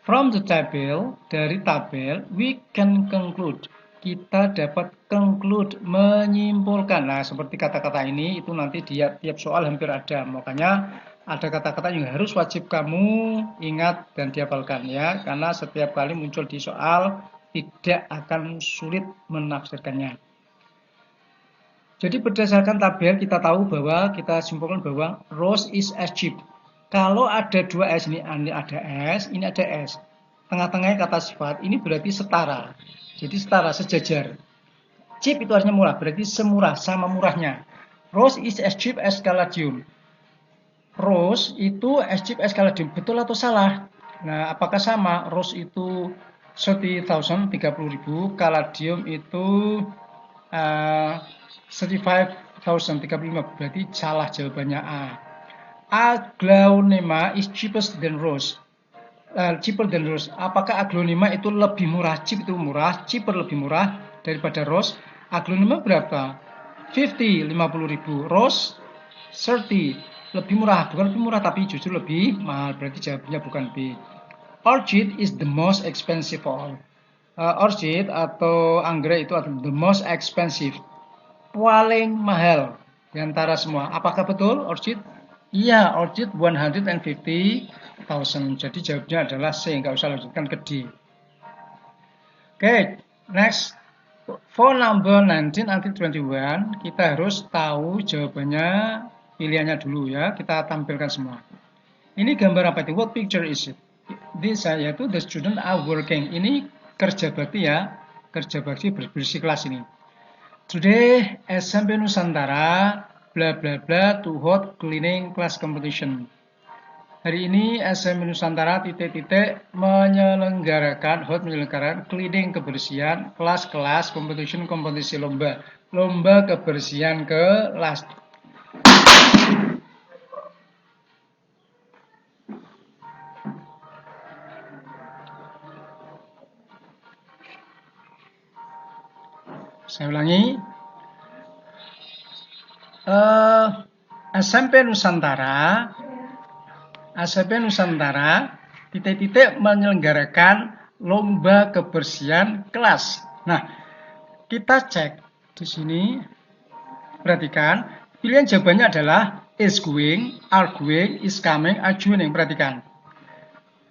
from the table, dari tabel, we can conclude. Kita dapat conclude, menyimpulkan. Nah, seperti kata-kata ini, itu nanti di tiap soal hampir ada. Makanya ada kata-kata yang harus wajib kamu ingat dan dihafalkan ya. Karena setiap kali muncul di soal, tidak akan sulit menafsirkannya. Jadi berdasarkan tabel kita tahu bahwa kita simpulkan bahwa Rose is as cheap. Kalau ada 2S, ini ada S, ini ada S. Tengah-tengahnya kata sifat, ini berarti setara. Jadi setara, sejajar. Cheap itu artinya murah, berarti semurah, sama murahnya. Rose is as cheap as caladium. Rose itu as cheap as caladium. Betul atau salah? Nah, apakah sama? Rose itu 30.000, 30.000, caladium itu 35.000, 35. Berarti salah jawabannya A. Aglaonema is cheapest than rose. Cheaper than rose. Apakah aglonema itu lebih murah? Cheap itu murah, cheaper lebih murah daripada rose. Aglonema berapa? 50.000. Rose 30, lebih murah, bukan lebih murah tapi justru lebih mahal. Berarti jawabannya bukan B. Orchid is the most expensive of all. Orchid atau anggrek itu adalah the most expensive, paling mahal di antara semua. Apakah betul orchid? Iya, orchid 150.000. Jadi jawabnya adalah C, nggak usah lanjutkan ke D. Oke, next. For number 19 until 21, kita harus tahu jawabannya, pilihannya dulu ya. Kita tampilkan semua. Ini gambar apa itu? What picture is it? This yaitu the student are working. Ini kerja bakti ya. Kerja bakti bersih kelas ini. Today SMP Nusantara bla bla bla to hold cleaning class competition. Hari ini SMP Nusantara titik-titik menyelenggarakan cleaning kebersihan kelas-kelas competition, kompetisi lomba kebersihan kelas. Saya ulangi. SMP Nusantara titik-titik menyelenggarakan lomba kebersihan kelas. Nah, kita cek di sini. Perhatikan, pilihan jawabannya adalah is going, are going, is coming, are joining. Perhatikan.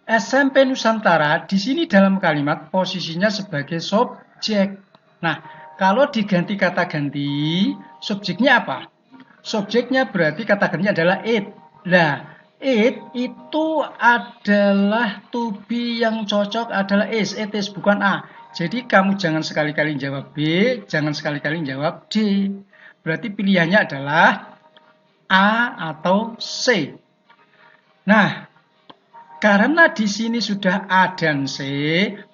SMP Nusantara di sini dalam kalimat posisinya sebagai subjek. Nah, kalau diganti kata ganti, subjeknya apa? Subjeknya berarti kata gantinya adalah it. Nah, it itu adalah to be, yang cocok adalah is, it is, bukan A. Jadi kamu jangan sekali-kali jawab B, jangan sekali-kali jawab D. Berarti pilihannya adalah A atau C. Nah, karena di sini sudah A dan C,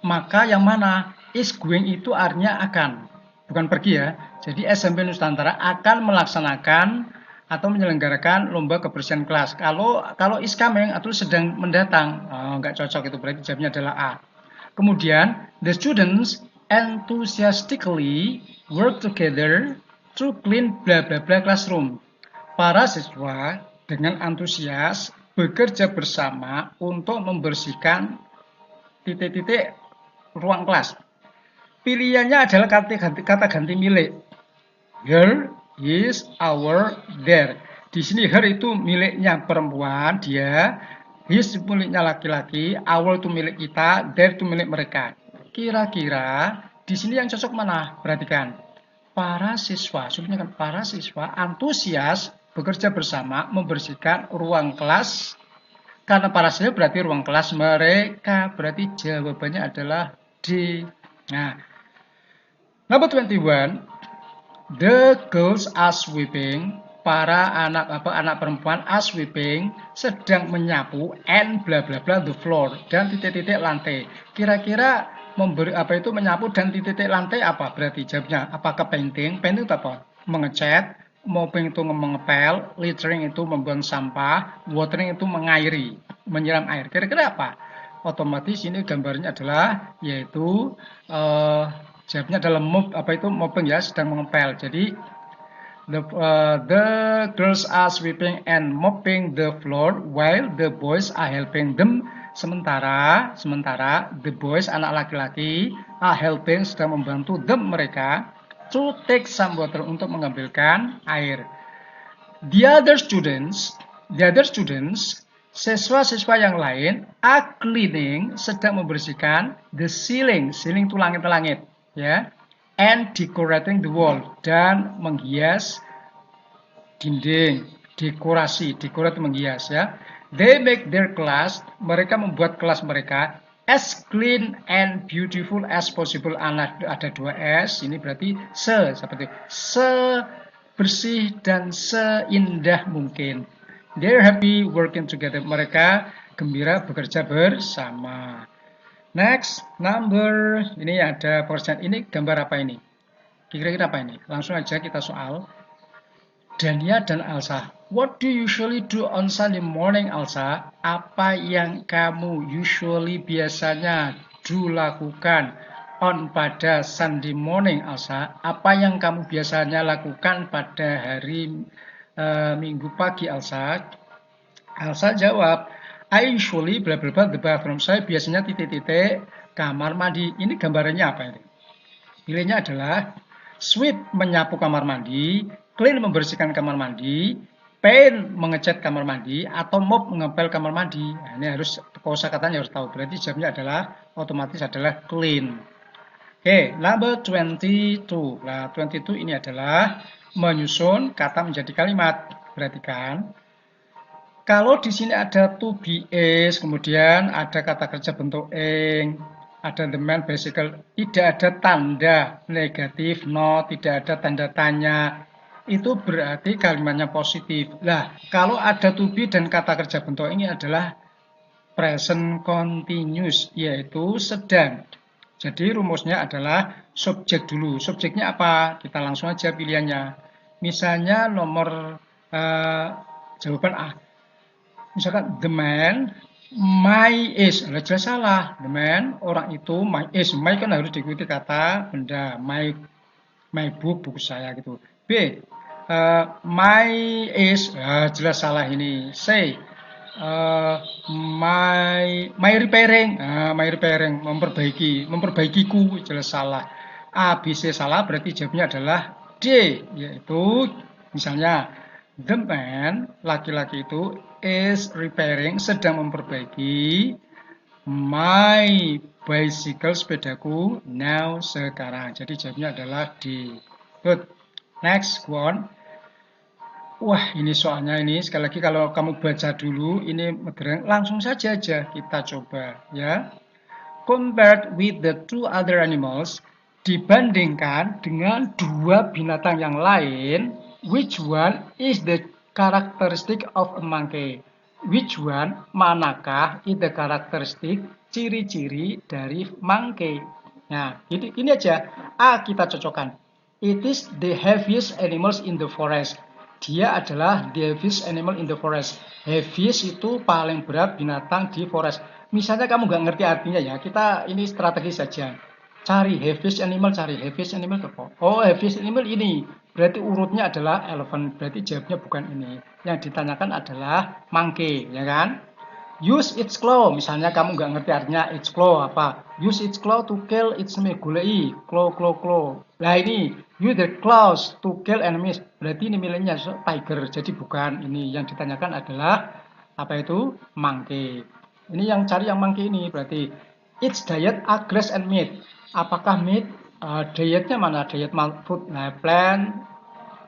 maka yang mana? Is going itu artinya akan, bukan pergi ya. Jadi SMP Nusantara akan melaksanakan atau menyelenggarakan lomba kebersihan kelas. Kalau is coming atau sedang mendatang, nggak cocok, itu berarti jawabnya adalah A. Kemudian the students enthusiastically work together to clean bla bla bla classroom. Para siswa dengan antusias bekerja bersama untuk membersihkan titik-titik ruang kelas. Pilihannya adalah kata ganti milik. Her, his, our, their. Di sini her itu miliknya perempuan, dia. His itu miliknya laki-laki, our itu milik kita, their itu milik mereka. Kira-kira di sini yang cocok mana? Perhatikan. para siswa, sebenarnya kan para siswa antusias bekerja bersama membersihkan ruang kelas. Karena para siswa berarti ruang kelas mereka, berarti jawabannya adalah D. Nah, number 21, the girls are sweeping. Para anak perempuan are sweeping, sedang menyapu and bla bla bla the floor dan titik-titik lantai. Kira-kira menyapu dan titik-titik lantai apa? Berarti jawabnya apakah painting? Painting itu apa? Mengecat, mopping itu mengepel, littering itu membuang sampah, watering itu mengairi, menyiram air. Kira-kira apa? Otomatis ini gambarnya adalah yaitu jawabnya adalah mopping ya, sedang mengepel. Jadi the girls are sweeping and mopping the floor while the boys are helping them. Sementara the boys anak laki-laki are helping sedang membantu them mereka to take some water untuk mengambilkan air. The other students, siswa-siswa yang lain are cleaning sedang membersihkan the ceiling itu langit-langit ya. And decorating the wall dan menghias dinding, decorate menghias ya. They make their class, mereka membuat kelas mereka as clean and beautiful as possible. Ada 2 S, ini berarti seperti bersih dan seindah mungkin. They're happy working together, mereka gembira bekerja bersama. Next, number, ini ada persen, ini gambar apa ini? Kira-kira apa ini? Langsung aja kita soal. Dania dan Elsa, what do you usually do on Sunday morning, Elsa? Apa yang kamu usually biasanya lakukan pada Sunday morning, Elsa? Apa yang kamu biasanya lakukan pada hari Minggu pagi, Elsa? Elsa jawab, I usually bla bla bla the bathroom. Saya biasanya titik-titik kamar mandi. Ini gambarannya apa ini? Pilihnya adalah sweep menyapu kamar mandi, clean membersihkan kamar mandi, paint mengecat kamar mandi, atau mop mengepel kamar mandi. Nah, ini harus kosakatanya harus tahu. Berarti jawabnya adalah otomatis adalah clean. Oke, number 22. Nah, 22 ini adalah menyusun kata menjadi kalimat. Perhatikan. Kalau di sini ada to be is, kemudian ada kata kerja bentuk ing, ada the main bicycle, tidak ada tanda negatif, no, tidak ada tanda tanya, itu berarti kalimatnya positif. Nah, kalau ada to be dan kata kerja bentuk ini adalah present continuous, yaitu sedang. Jadi rumusnya adalah subjek dulu. Subjeknya apa? Kita langsung aja pilihannya. Misalnya nomor jawaban A. Misalkan the man, my is, jelas salah. The man, orang itu, my is, my kan harus diikuti kata benda, my book, buku saya gitu. B, my is, jelas salah ini. C, my repairing, memperbaikiku, jelas salah. A, B, C salah, berarti jawabnya adalah D, yaitu misalnya the man, laki-laki itu, is repairing, sedang memperbaiki my bicycle, sepedaku, now, sekarang. Jadi jawabnya adalah D. Good. Next, go on. Wah, ini soalnya ini sekali lagi kalau kamu baca dulu, ini langsung saja kita coba ya. Compared with the 2 other animals, dibandingkan dengan 2 binatang yang lain, which one is the characteristic of a monkey? Which one, manakah is the characteristic, ciri-ciri dari monkey? Nah, ini aja. A kita cocokkan. It is the heaviest animals in the forest. Dia adalah the heaviest animal in the forest. Heaviest itu paling berat binatang di forest. Misalnya kamu nggak ngerti artinya ya, kita ini strategi saja. Cari heaviest animal apa? Oh, heaviest animal ini. Berarti urutnya adalah elephant. Berarti jawabnya bukan ini. Yang ditanyakan adalah monkey, ya kan? Use its claw. Misalnya kamu nggak ngerti artinya its claw apa? Use its claw to kill its enemy. Gulai. Claw. Nah ini, use the claws to kill enemies. Berarti ini miliknya tiger. Jadi bukan ini. Yang ditanyakan adalah apa itu? Monkey. Ini yang cari yang monkey ini. Berarti its diet are grass and meat. Apakah meat Dietnya mana? Diet food. Nah, plant,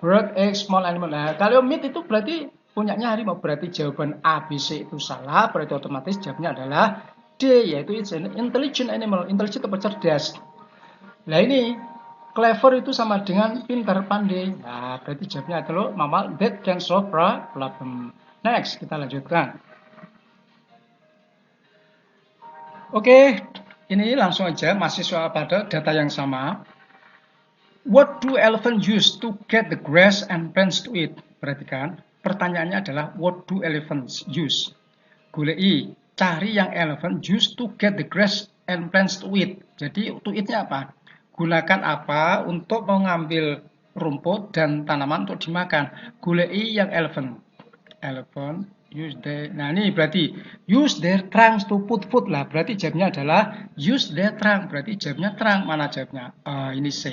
bird, egg, small animal. Nah, kalau meat itu berarti punyanya harimau. Berarti jawaban A, B, C itu salah. Berarti otomatis jawabnya adalah D, yaitu it's an intelligent animal. Intelligent atau cerdas. Nah ini, clever itu sama dengan pintar, pandai. Nah, berarti jawabnya adalah mammal that can solve problem. Next, kita lanjutkan. Oke, ini langsung aja masih soal pada data yang sama. What do elephants use to get the grass and plants to eat? Perhatikan, pertanyaannya adalah what do elephants use? Golei, cari yang elephant use to get the grass and plants to eat. Jadi to eat-nya apa? Gunakan apa untuk mengambil rumput dan tanaman untuk dimakan? Golei yang elephant. Elephant use their, nah ini berarti use their trunks to put food lah. Berarti jawabnya adalah use their trunk. Berarti jawabnya trunk. Mana jawabnya? Ini C.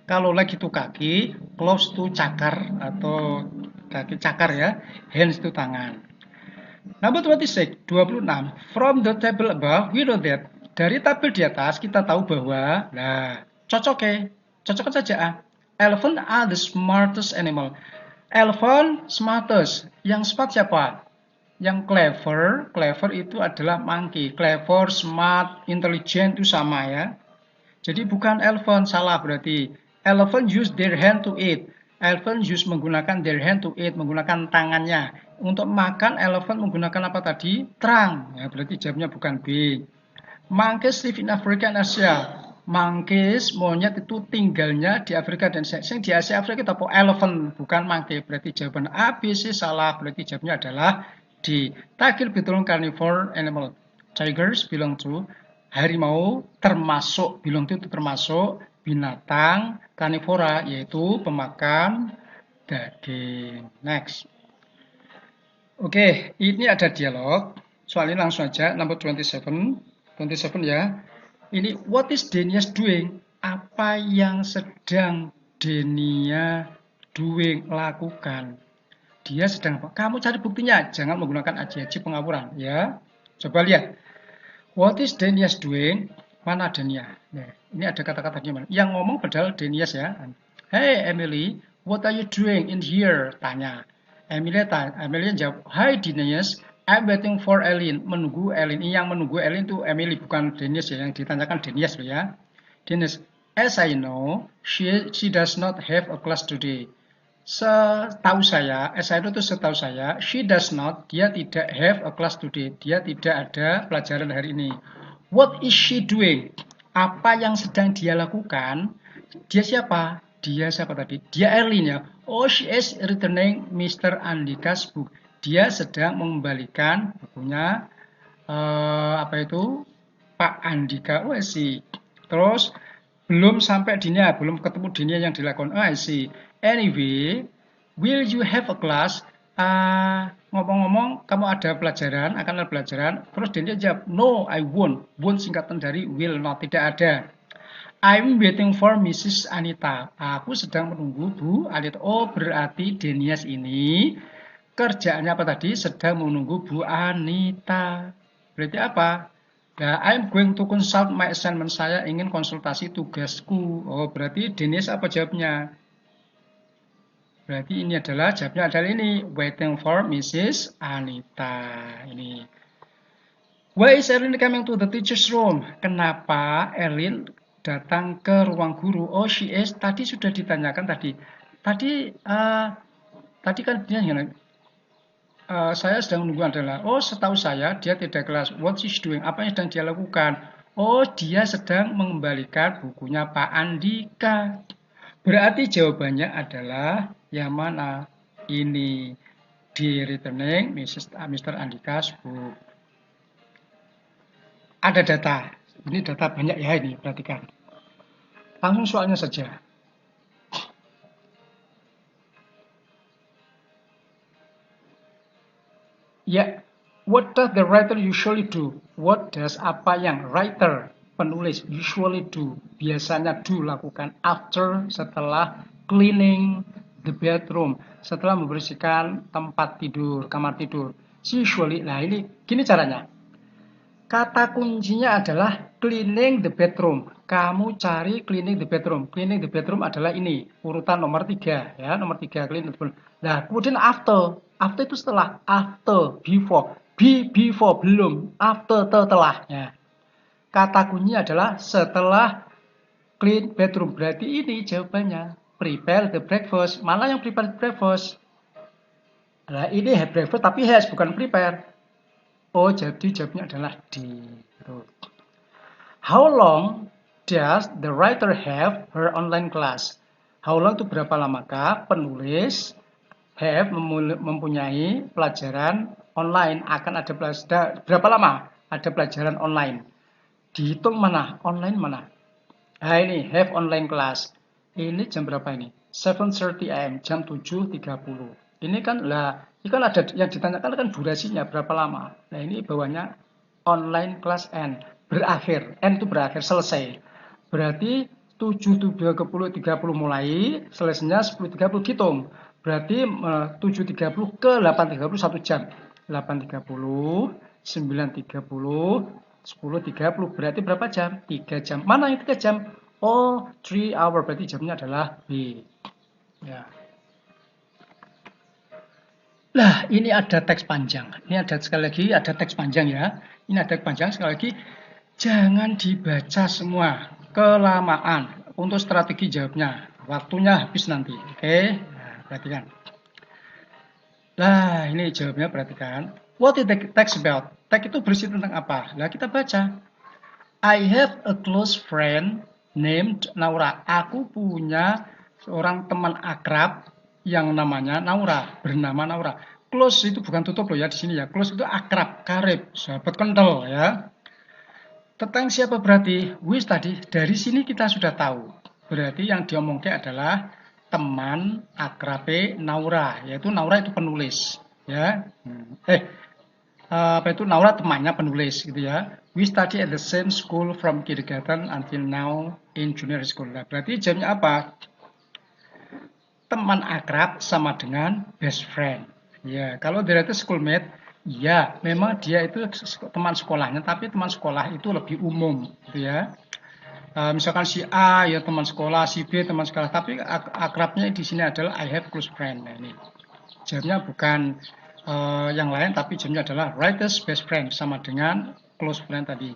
Kalau leg itu kaki, close to cakar atau kaki cakar ya, hands itu tangan. Number 26, from the table above, we know that. Dari tabel di atas kita tahu bahwa, nah cocokkan saja. Elephant are the smartest animal. Elephant smartest. Yang smart siapa? Yang clever itu adalah monkey. Clever, smart, intelligent itu sama ya. Jadi bukan elephant, salah berarti. Elephant use their hand to eat. Elephant use menggunakan their hand to eat, menggunakan tangannya. Untuk makan, elephant menggunakan apa tadi? Trunk. Ya, berarti jawabnya bukan B. Monkeys live in Africa and Asia. Monkeys, monyet itu tinggalnya di Afrika dan Asia. Yang di Asia Afrika itu apa? Elephant, bukan monkey. Berarti jawaban A, B, C salah. Berarti jawabnya adalah D. Takil belong carnivore animal. Tigers belong to harimau termasuk binatang karnivora, yaitu pemakan daging. Next. Oke, ini ada dialog. Soal ini langsung aja, number 27 ya. Ini, what is Denias doing? Apa yang sedang Denia doing, lakukan? Dia sedang apa? Kamu cari buktinya, jangan menggunakan aji-aji pengawuran ya. Coba lihat. What is Denias doing? Mana Denia? Nah, ini ada kata-kata gimana? Yang ngomong padahal Denias ya. Hey Emily, what are you doing in here? Tanya. Emily jawab, Hi Denias, I'm waiting for Ellen. Menunggu Ellen. Ini yang menunggu Ellen itu Emily, bukan Denias ya. Yang ditanyakan Denias loh ya. Denias, as I know, she does not have a class today. Setahu saya, she does not, dia tidak have a class today. Dia tidak ada pelajaran hari ini. What is she doing? Apa yang sedang dia lakukan? Dia siapa? Dia siapa tadi? Dia Erlin ya. Oh, she is returning Mr. Andika's book. Dia sedang mengembalikan bukunya Pak Andika. Oh, I see. Terus belum sampai Dinia, belum ketemu Dinia yang dilakukan. Oh, I see. Anyway, will you have a class? Ngomong-ngomong, kamu ada pelajaran, akan ada pelajaran. Terus Dinia jawab, no, I won't. Won't singkatan dari will not, tidak ada. I'm waiting for Mrs. Anita. Aku sedang menunggu Bu Anita. Oh, berarti Denias ini kerjaannya apa tadi? Sedang menunggu Bu Anita. Berarti apa? Nah, I'm going to consult my assignment. Saya ingin konsultasi tugasku. Oh, berarti Denias apa jawabnya? Berarti ini adalah jawabnya adalah ini. Waiting for Mrs. Anita. Ini. Why is Erlin coming to the teacher's room? Kenapa Erlin datang ke ruang guru? Oh, she is. Tadi sudah ditanyakan tadi. Tadi kan dia saya sedang menunggu adalah, oh setahu saya dia tidak kelas. What she's doing? Apa yang sedang dia lakukan? Oh, dia sedang mengembalikan bukunya Pak Andika. Berarti jawabannya adalah yang mana? Ini. Di returning Mr. Andika's book. Ada data. Ini data banyak ya ini, perhatikan. Langsung soalnya saja. Ya, what does the writer usually do? What does apa yang writer, penulis, usually do, biasanya do, lakukan after, setelah cleaning the bedroom, setelah membersihkan tempat tidur, kamar tidur. Usually, nah ini gini caranya. Kata kuncinya adalah cleaning the bedroom. Kamu cari cleaning the bedroom. Cleaning the bedroom adalah ini, urutan nomor 3 ya, nomor 3 cleaning the bedroom. Nah, kemudian after. After itu setelah, after, before. Before belum, after setelah. Ya. Kata kuncinya adalah setelah clean bedroom. Berarti ini jawabannya. Prepare the breakfast. Mana yang prepare the breakfast? Nah, ini have breakfast tapi has bukan prepare. Oh, jadi jawabnya adalah D. How long does the writer have her online class? How long itu berapa lamakah penulis have mempunyai pelajaran online, akan ada pelajaran berapa lama ada pelajaran online. Dihitung mana? Online mana? Nah ini have online class. Ini jam berapa ini? 7:30 am, jam 7.30. Ini kan ini kan ada yang ditanyakan kan durasinya berapa lama. Nah ini bawahnya online class N. Berakhir. N itu berakhir, selesai. Berarti 7.30 mulai, selesainya 10.30 hitung. Berarti 7.30 ke 8.30 1 jam. 8.30, 9.30, 10.30. Berarti berapa jam? 3 jam. Mana yang 3 jam? Oh, 3 hour. Berarti jamnya adalah B. Ya. Nah, ini ada teks panjang. Ini ada sekali lagi ada teks panjang ya. Ini ada teks panjang sekali lagi. Jangan dibaca semua, kelamaan untuk strategi jawabnya. Waktunya habis nanti. Oke, nah, perhatikan. Nah, ini jawabnya perhatikan. What is the text about? Teks itu berisi tentang apa? Nah, kita baca. I have a close friend named Naura. Aku punya seorang teman akrab yang namanya Naura, bernama Naura. Close itu bukan tutup loh ya di sini ya. Close itu akrab, karib, sahabat kental ya. Tentang siapa berarti? Wis tadi, dari sini kita sudah tahu. Berarti yang diomongkan adalah teman akrabe Naura, yaitu Naura itu penulis. Ya, apa itu Naura temannya penulis gitu ya. We study at the same school from kindergarten until now in junior school. Nah, berarti jamnya apa? Teman akrab sama dengan best friend. Ya, kalau dia itu schoolmate, ya, memang dia itu teman sekolahnya, tapi teman sekolah itu lebih umum, gitu ya. Misalkan si A ya teman sekolah, si B teman sekolah, tapi akrabnya di sini adalah I have close friend. Nah, ini jamnya bukan yang lain, tapi jamnya adalah writer's best friend sama dengan close friend tadi.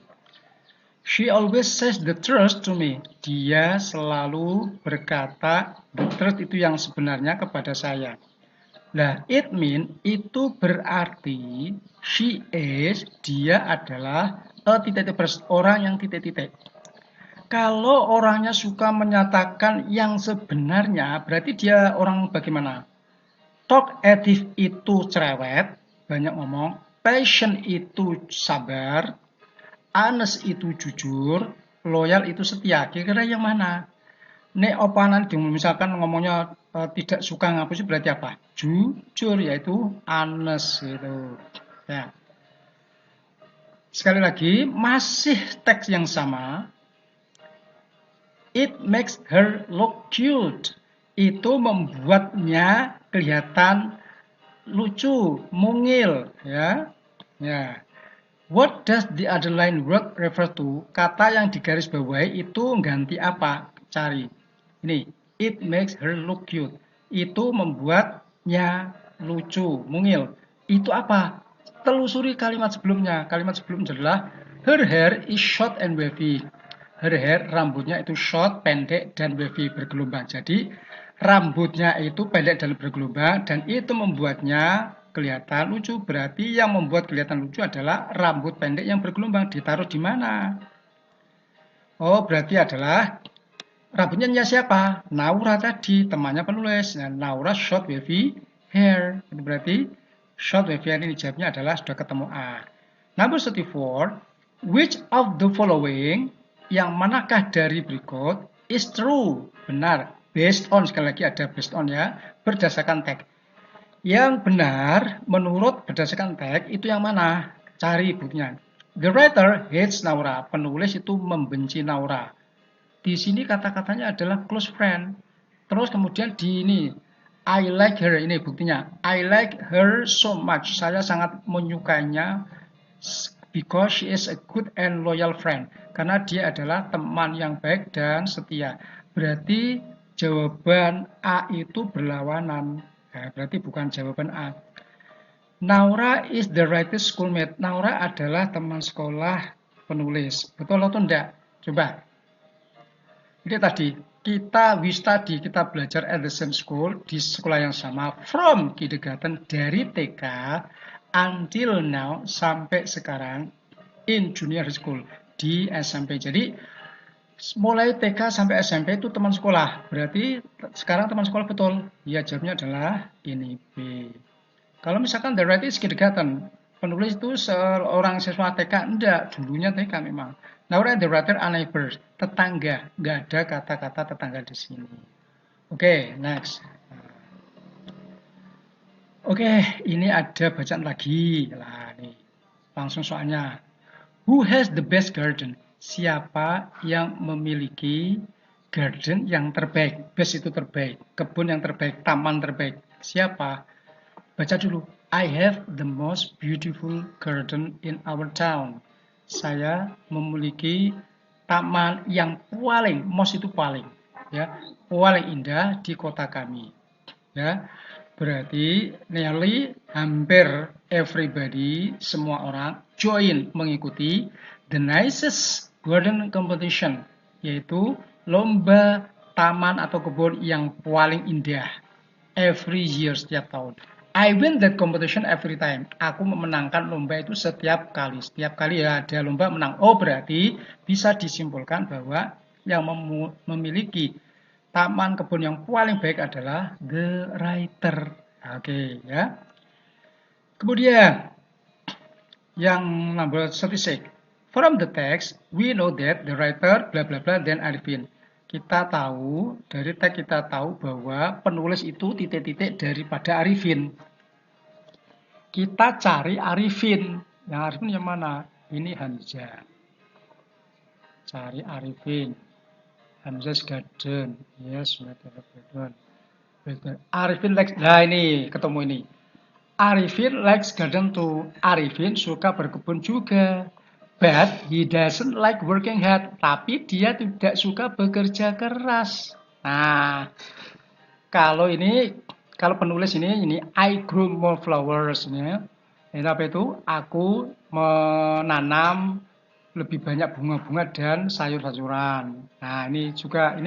She always says the truth to me. Dia selalu berkata the truth itu yang sebenarnya kepada saya. Nah, it mean itu berarti she is, dia adalah a titik-titik orang yang titik-titik. Kalau orangnya suka menyatakan yang sebenarnya, berarti dia orang bagaimana? Talkative itu cerewet, banyak ngomong. Patient itu sabar. Honest itu jujur. Loyal itu setia. Kira-kira yang mana? Nek opanan misalkan ngomongnya tidak suka ngapusi berarti apa? Jujur, yaitu honest gitu. Ya. Sekali lagi, masih teks yang sama. It makes her look cute. Itu membuatnya kelihatan lucu, mungil, ya. Ya. What does the underline word refer to? Kata yang digaris bawahi itu ganti apa? Cari. Ini, it makes her look cute. Itu membuatnya lucu, mungil. Itu apa? Telusuri kalimat sebelumnya. Kalimat sebelumnya adalah her hair is short and wavy. Her hair, rambutnya itu short, pendek, dan wavy, bergelombang. Jadi, rambutnya itu pendek dan bergelombang, dan itu membuatnya kelihatan lucu. Berarti yang membuat kelihatan lucu adalah rambut pendek yang bergelombang. Ditaruh di mana? Oh, berarti adalah rambutnya siapa? Naura tadi, temannya penulis. Nah, Naura short wavy hair. Itu berarti short wavy hair ini jawabnya adalah sudah ketemu A. Number 34, which of the following, yang manakah dari berikut is true, benar, based on, sekali lagi ada based on ya, berdasarkan teks. Yang benar menurut berdasarkan teks itu yang mana? Cari buktinya. The writer hates Naura, penulis itu membenci Naura. Di sini kata-katanya adalah close friend. Terus kemudian di ini, I like her, ini buktinya. I like her so much. Saya sangat menyukainya because she is a good and loyal friend. Karena dia adalah teman yang baik dan setia. Berarti jawaban A itu berlawanan. Nah, berarti bukan jawaban A. Naura is the writer's schoolmate. Naura adalah teman sekolah penulis. Betul atau enggak? Coba. Ini tadi, we study, kita belajar at the same school, di sekolah yang sama, from kindergarten, dari TK, until now, sampai sekarang, in junior school, di SMP. Jadi, mulai TK sampai SMP itu teman sekolah. Berarti, sekarang teman sekolah betul. Ya, jawabnya adalah ini B. Kalau misalkan the writer is kindergarten, penulis itu seorang siswa TK, enggak, dulunya TK memang. Naura and the writer are neighbors, tetangga, nggak ada kata-kata tetangga di sini. Oke, next. Oke, ini ada bacaan lagi. Nah, nih, langsung soalnya. Who has the best garden? Siapa yang memiliki garden yang terbaik? Best itu terbaik, kebun yang terbaik, taman terbaik. Siapa? Baca dulu. I have the most beautiful garden in our town. Saya memiliki taman yang paling, most itu paling, ya, paling indah di kota kami. Ya, berarti nearly hampir everybody, semua orang join mengikuti the nicest garden competition, yaitu lomba taman atau kebun yang paling indah every year, setiap tahun. I win that competition every time. Aku memenangkan lomba itu setiap kali. Setiap kali ya ada lomba menang. Oh, berarti bisa disimpulkan bahwa yang memiliki taman kebun yang paling baik adalah the writer. Oke, ya. Kemudian yang number 36. From the text, we know that the writer bla bla bla then Arifin. Kita tahu, dari teks kita tahu bahwa penulis itu titik-titik daripada Arifin. Kita cari Arifin. Yang Arifin yang mana? Ini Hamzah. Cari Arifin. Hamzah's garden. Yes, Arifin likes. Nah, ini ketemu ini. Arifin likes garden too. Arifin suka berkebun juga. But he doesn't like working hard. Tapi dia tidak suka bekerja keras. Nah, kalau penulis ini I grow more flowers ini. Ini apa itu? Aku menanam lebih banyak bunga-bunga dan sayur-sayuran. Nah, ini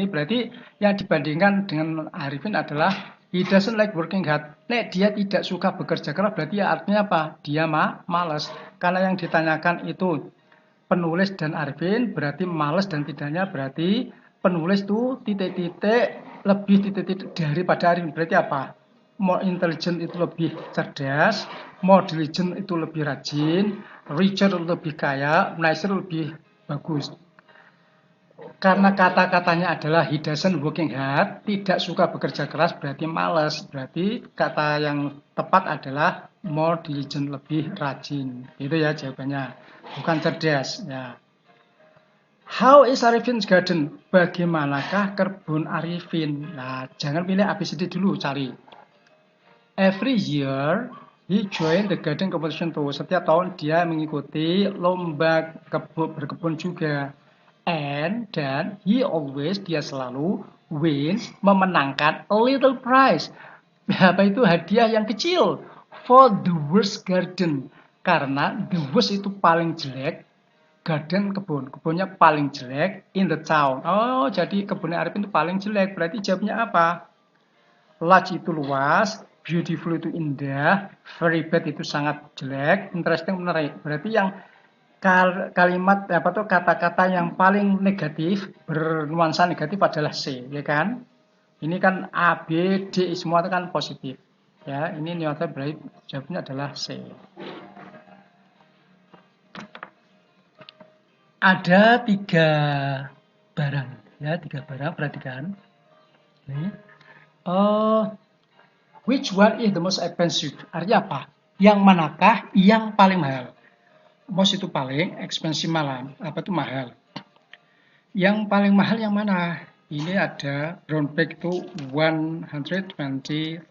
berarti yang dibandingkan dengan Arifin adalah he doesn't like working hard. Dia tidak suka bekerja keras, berarti artinya apa? Dia malas. Karena yang ditanyakan itu penulis dan Arifin, berarti malas dan tidaknya berarti penulis itu titik-titik lebih titik-titik daripada Arifin. Berarti apa? More intelligent itu lebih cerdas, more diligent itu lebih rajin, richer lebih kaya, nicer lebih bagus. Karena kata-katanya adalah he doesn't working hard, tidak suka bekerja keras, berarti malas. Berarti kata yang tepat adalah more diligent, lebih rajin. Itu ya jawabannya. Bukan cerdas. Ya. How is Arifin's garden? Bagaimanakah kebun Arifin? Nah, jangan pilih ABCD dulu, cari. Every year, he joined the garden competition too. Setiap tahun dia mengikuti lomba berkebun juga. Dan dia selalu wins, memenangkan a little prize. Apa itu? Hadiah yang kecil. For the worst garden. Karena the worst itu paling jelek. Garden kebunnya paling jelek in the town. Oh, jadi kebunnya Arifin itu paling jelek. Berarti jawabnya apa? Large itu luas, beautiful itu indah, very bad itu sangat jelek, interesting menarik. Berarti yang kalimat kata-kata yang paling negatif, bernuansa negatif adalah C, ya kan? Ini kan A, B, D semua itu kan positif. Ya, ini nuansa berarti jawabnya adalah C. Ada 3 barang, ya, 3 barang, perhatikan. Ini. Which one is the most expensive? Artinya apa? Yang manakah yang paling mahal? Most itu paling, expensive malah. Apa itu mahal? Yang paling mahal yang mana? Ini ada brown bag itu 120,000,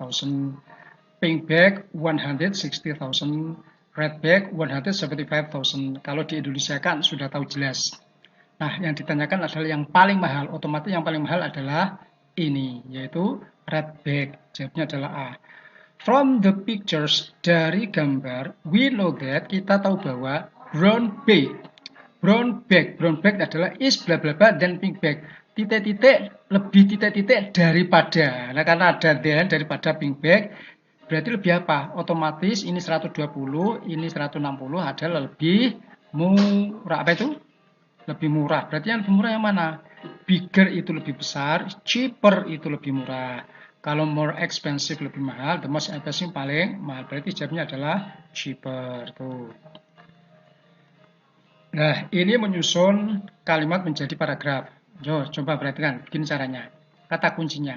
pink bag 160,000, Redback 175.000. Kalau di Indonesia kan sudah tahu jelas. Nah, yang ditanyakan adalah yang paling mahal. Otomatis yang paling mahal adalah ini, yaitu redback. Jawabnya adalah A. From the pictures, dari gambar, we know that, kita tahu bahwa brown bag adalah is bla bla bla dan pinkback. Titik-titik lebih titik-titik daripada. Nah, karena ada dan daripada pinkback, berarti lebih apa? Otomatis ini 120, ini 160 adalah lebih murah. Apa itu? Lebih murah. Berarti yang lebih murah yang mana? Bigger itu lebih besar, cheaper itu lebih murah. Kalau more expensive lebih mahal, the most expensive paling mahal. Berarti jawabnya adalah cheaper. Tuh. Nah, ini menyusun kalimat menjadi paragraf. Yo, coba perhatikan, begini caranya. Kata kuncinya.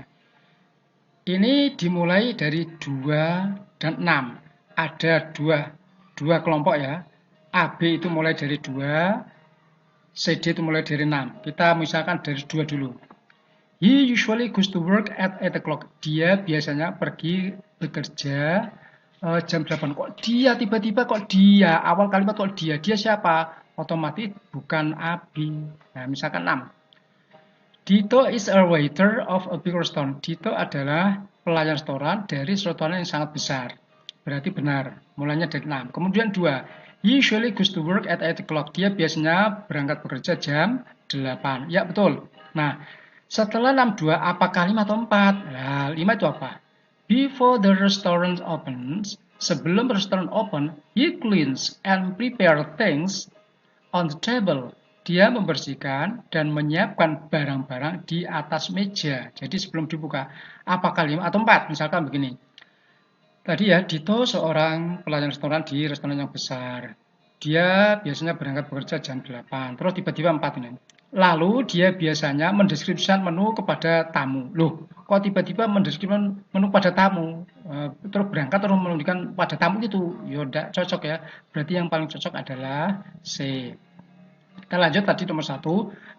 Ini dimulai dari 2 dan 6. Ada dua kelompok ya. AB itu mulai dari 2, CD itu mulai dari 6. Kita misalkan dari 2 dulu. He usually goes to work at 8 o'clock. Dia biasanya pergi bekerja jam 8. Kok dia tiba-tiba kok dia? Awal kalimat kok dia? Dia siapa? Otomatis bukan Abi. Nah, misalkan 6. Dito is a waiter of a big restaurant. Dito adalah pelayan restoran dari restoran yang sangat besar. Berarti benar. Mulanya dari 6. Kemudian 2. He usually goes to work at 8 o'clock. Dia biasanya berangkat bekerja jam 8. Ya, betul. Nah, setelah 62, apakah 5 atau 4? Nah, 5 itu apa? Before the restaurant opens, sebelum restoran open, he cleans and prepare things on the table. Dia membersihkan dan menyiapkan barang-barang di atas meja. Jadi sebelum dibuka, apakah 5 atau 4? Misalkan begini. Tadi ya, Dito seorang pelayan restoran di restoran yang besar. Dia biasanya berangkat bekerja jam 8, terus tiba-tiba 4 ini. Lalu dia biasanya mendeskripsikan menu kepada tamu. Loh, kok tiba-tiba mendeskripsikan menu pada tamu? Terus berangkat terus menunjukkan pada tamu gitu. Ya udah cocok ya. Berarti yang paling cocok adalah C. Kita lanjut tadi nomor 1.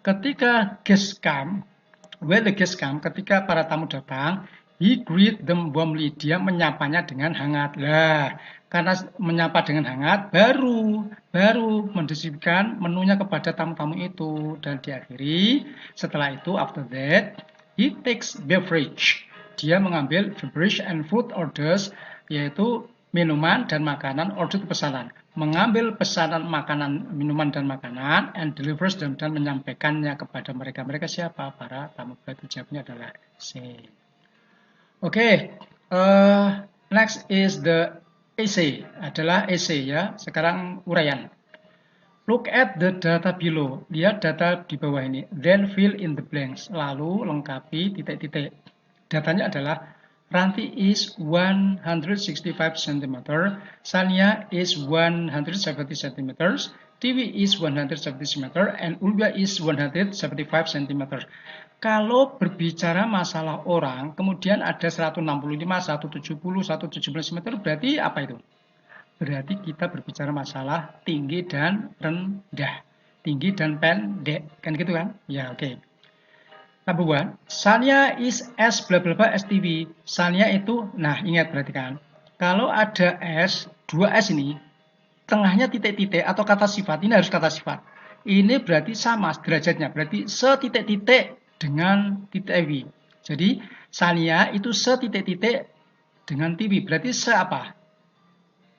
Ketika guest come, when the guest come, ketika para tamu datang, he greet them warmly. Dia menyapanya dengan hangat. Lah, karena menyapa dengan hangat, baru mendeskripsikan menunya kepada tamu-tamu itu. Dan diakhiri, setelah itu, after that, he takes beverage. Dia mengambil beverage and food orders, yaitu minuman dan makanan, order pesanan. Mengambil pesanan makanan, minuman dan makanan, and delivers dan menyampaikannya kepada mereka. Mereka siapa? Para tamu. Berarti jawabnya adalah C. Oke, next is the essay. Adalah essay ya. Sekarang uraian. Look at the data below. Lihat data di bawah ini. Then fill in the blanks. Lalu lengkapi titik-titik. Datanya adalah Ranti is 165 cm, Sania is 170 cm, Tiwi is 170 cm, and Ulga is 175 cm. Kalau berbicara masalah orang, kemudian ada 165, 170, 117 cm, berarti apa itu? Berarti kita berbicara masalah tinggi dan rendah, tinggi dan pendek, kan gitu kan? Ya, oke. Number 1, Sania is S bla bla bla STV. Sania itu, nah ingat perhatikan. Kalau ada S, 2S ini, tengahnya titik-titik atau kata sifat, ini harus kata sifat. Ini berarti sama derajatnya, berarti setitik-titik dengan titik EW. Jadi, Sania itu setitik-titik dengan TV, berarti seapa?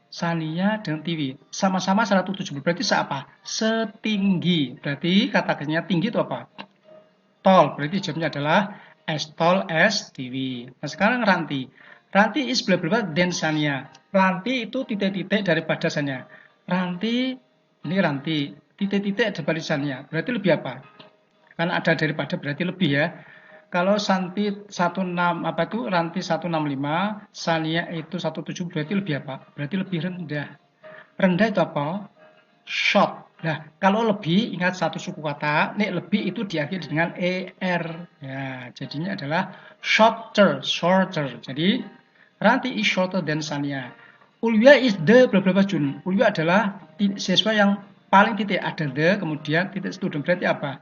Sania dengan TV, sama-sama 170, berarti seapa? Setinggi, berarti kata-katanya tinggi itu apa? Tall, berarti jawabnya adalah as tall as TV. Nah, sekarang Ranti. Ranti is bla bla bla then Sania. Ranti itu titik-titik daripada Sania. Ranti, ini Ranti. Titik-titik daripada Sania. Berarti lebih apa? Karena ada daripada berarti lebih ya. Kalau Santi 16 apa itu Ranti 165, Sania itu 17 berarti lebih apa? Berarti lebih rendah. Rendah itu apa? Short. Nah, kalau lebih, ingat satu suku kata, nih lebih itu diakhiri dengan er. Ya, jadinya adalah shorter. Jadi, Ranti is shorter than Sania. Ulya is the bla bla bla Jun. Ulya adalah siswa yang paling titik ada the, kemudian titik student. Berarti apa?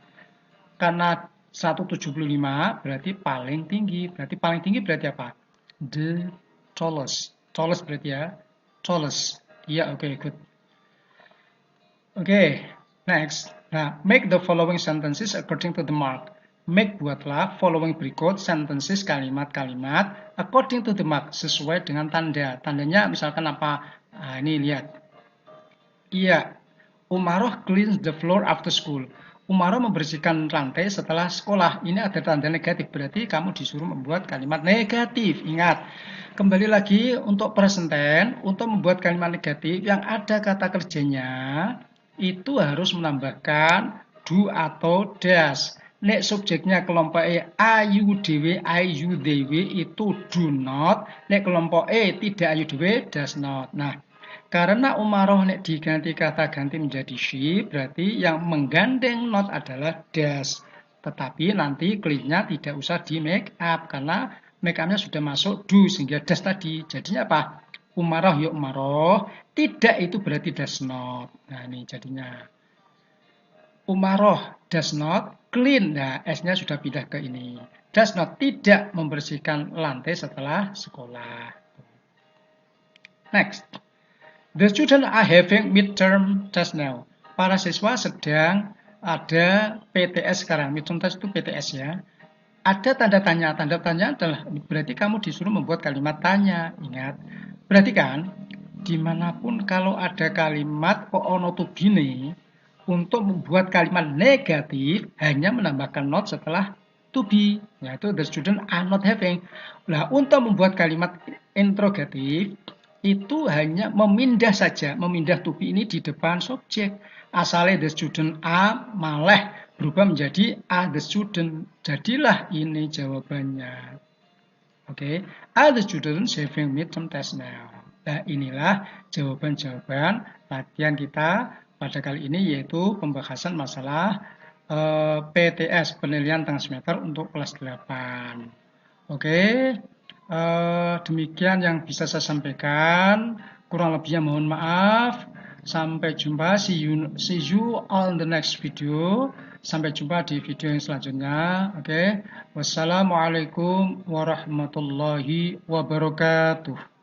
Karena 175 berarti paling tinggi. Berarti paling tinggi berarti apa? The tallest. Tallest berarti ya. Tallest. Iya, oke, good. Oke, next. Nah, make the following sentences according to the mark. Make, buatlah following berikut sentences, kalimat-kalimat according to the mark, sesuai dengan tanda. Tandanya misalkan apa? Nah, ini lihat. Iya, Umaroh cleans the floor after school. Umaroh membersihkan lantai setelah sekolah. Ini ada tanda negatif, berarti kamu disuruh membuat kalimat negatif. Ingat, kembali lagi untuk present tense, untuk membuat kalimat negatif yang ada kata kerjanya, itu harus menambahkan do atau does. Nek subjeknya kelompok E ayu dewe, ayu dewe itu do not. Nek kelompok E tidak ayu dewe, does not. Nah, karena umaroh nek diganti kata ganti menjadi she, berarti yang menggandeng not adalah does. Tetapi nanti clean-nya tidak usah di make up karena make up-nya sudah masuk do sehingga does tadi. Jadinya apa? Umaroh ya umaroh, tidak itu berarti does not. Nah, ini jadinya. Umaroh does not clean. Nah, S-nya sudah pindah ke ini. Does not tidak membersihkan lantai setelah sekolah. Next. The students are having midterm test now. Para siswa sedang ada PTS sekarang. Midterm test itu PTS ya. Ada tanda tanya. Tanda tanya adalah berarti kamu disuruh membuat kalimat tanya. Ingat. Berarti kan dimanapun kalau ada kalimat ono to be untuk membuat kalimat negatif hanya menambahkan not setelah to be, yaitu the student are not having. Nah, untuk membuat kalimat interrogatif itu hanya memindah saja, memindah to be ini di depan subjek. Asalnya the student are malah berubah menjadi are the student. Jadilah ini jawabannya. Oke, are the students having midterm test now? Nah, inilah jawaban-jawaban latihan kita pada kali ini, yaitu pembahasan masalah PTS, penilaian tengah semester untuk kelas 8. Oke, demikian yang bisa saya sampaikan. Kurang lebihnya mohon maaf. Sampai jumpa, see you on the next video. Sampai jumpa di video yang selanjutnya. Oke, wassalamualaikum warahmatullahi wabarakatuh.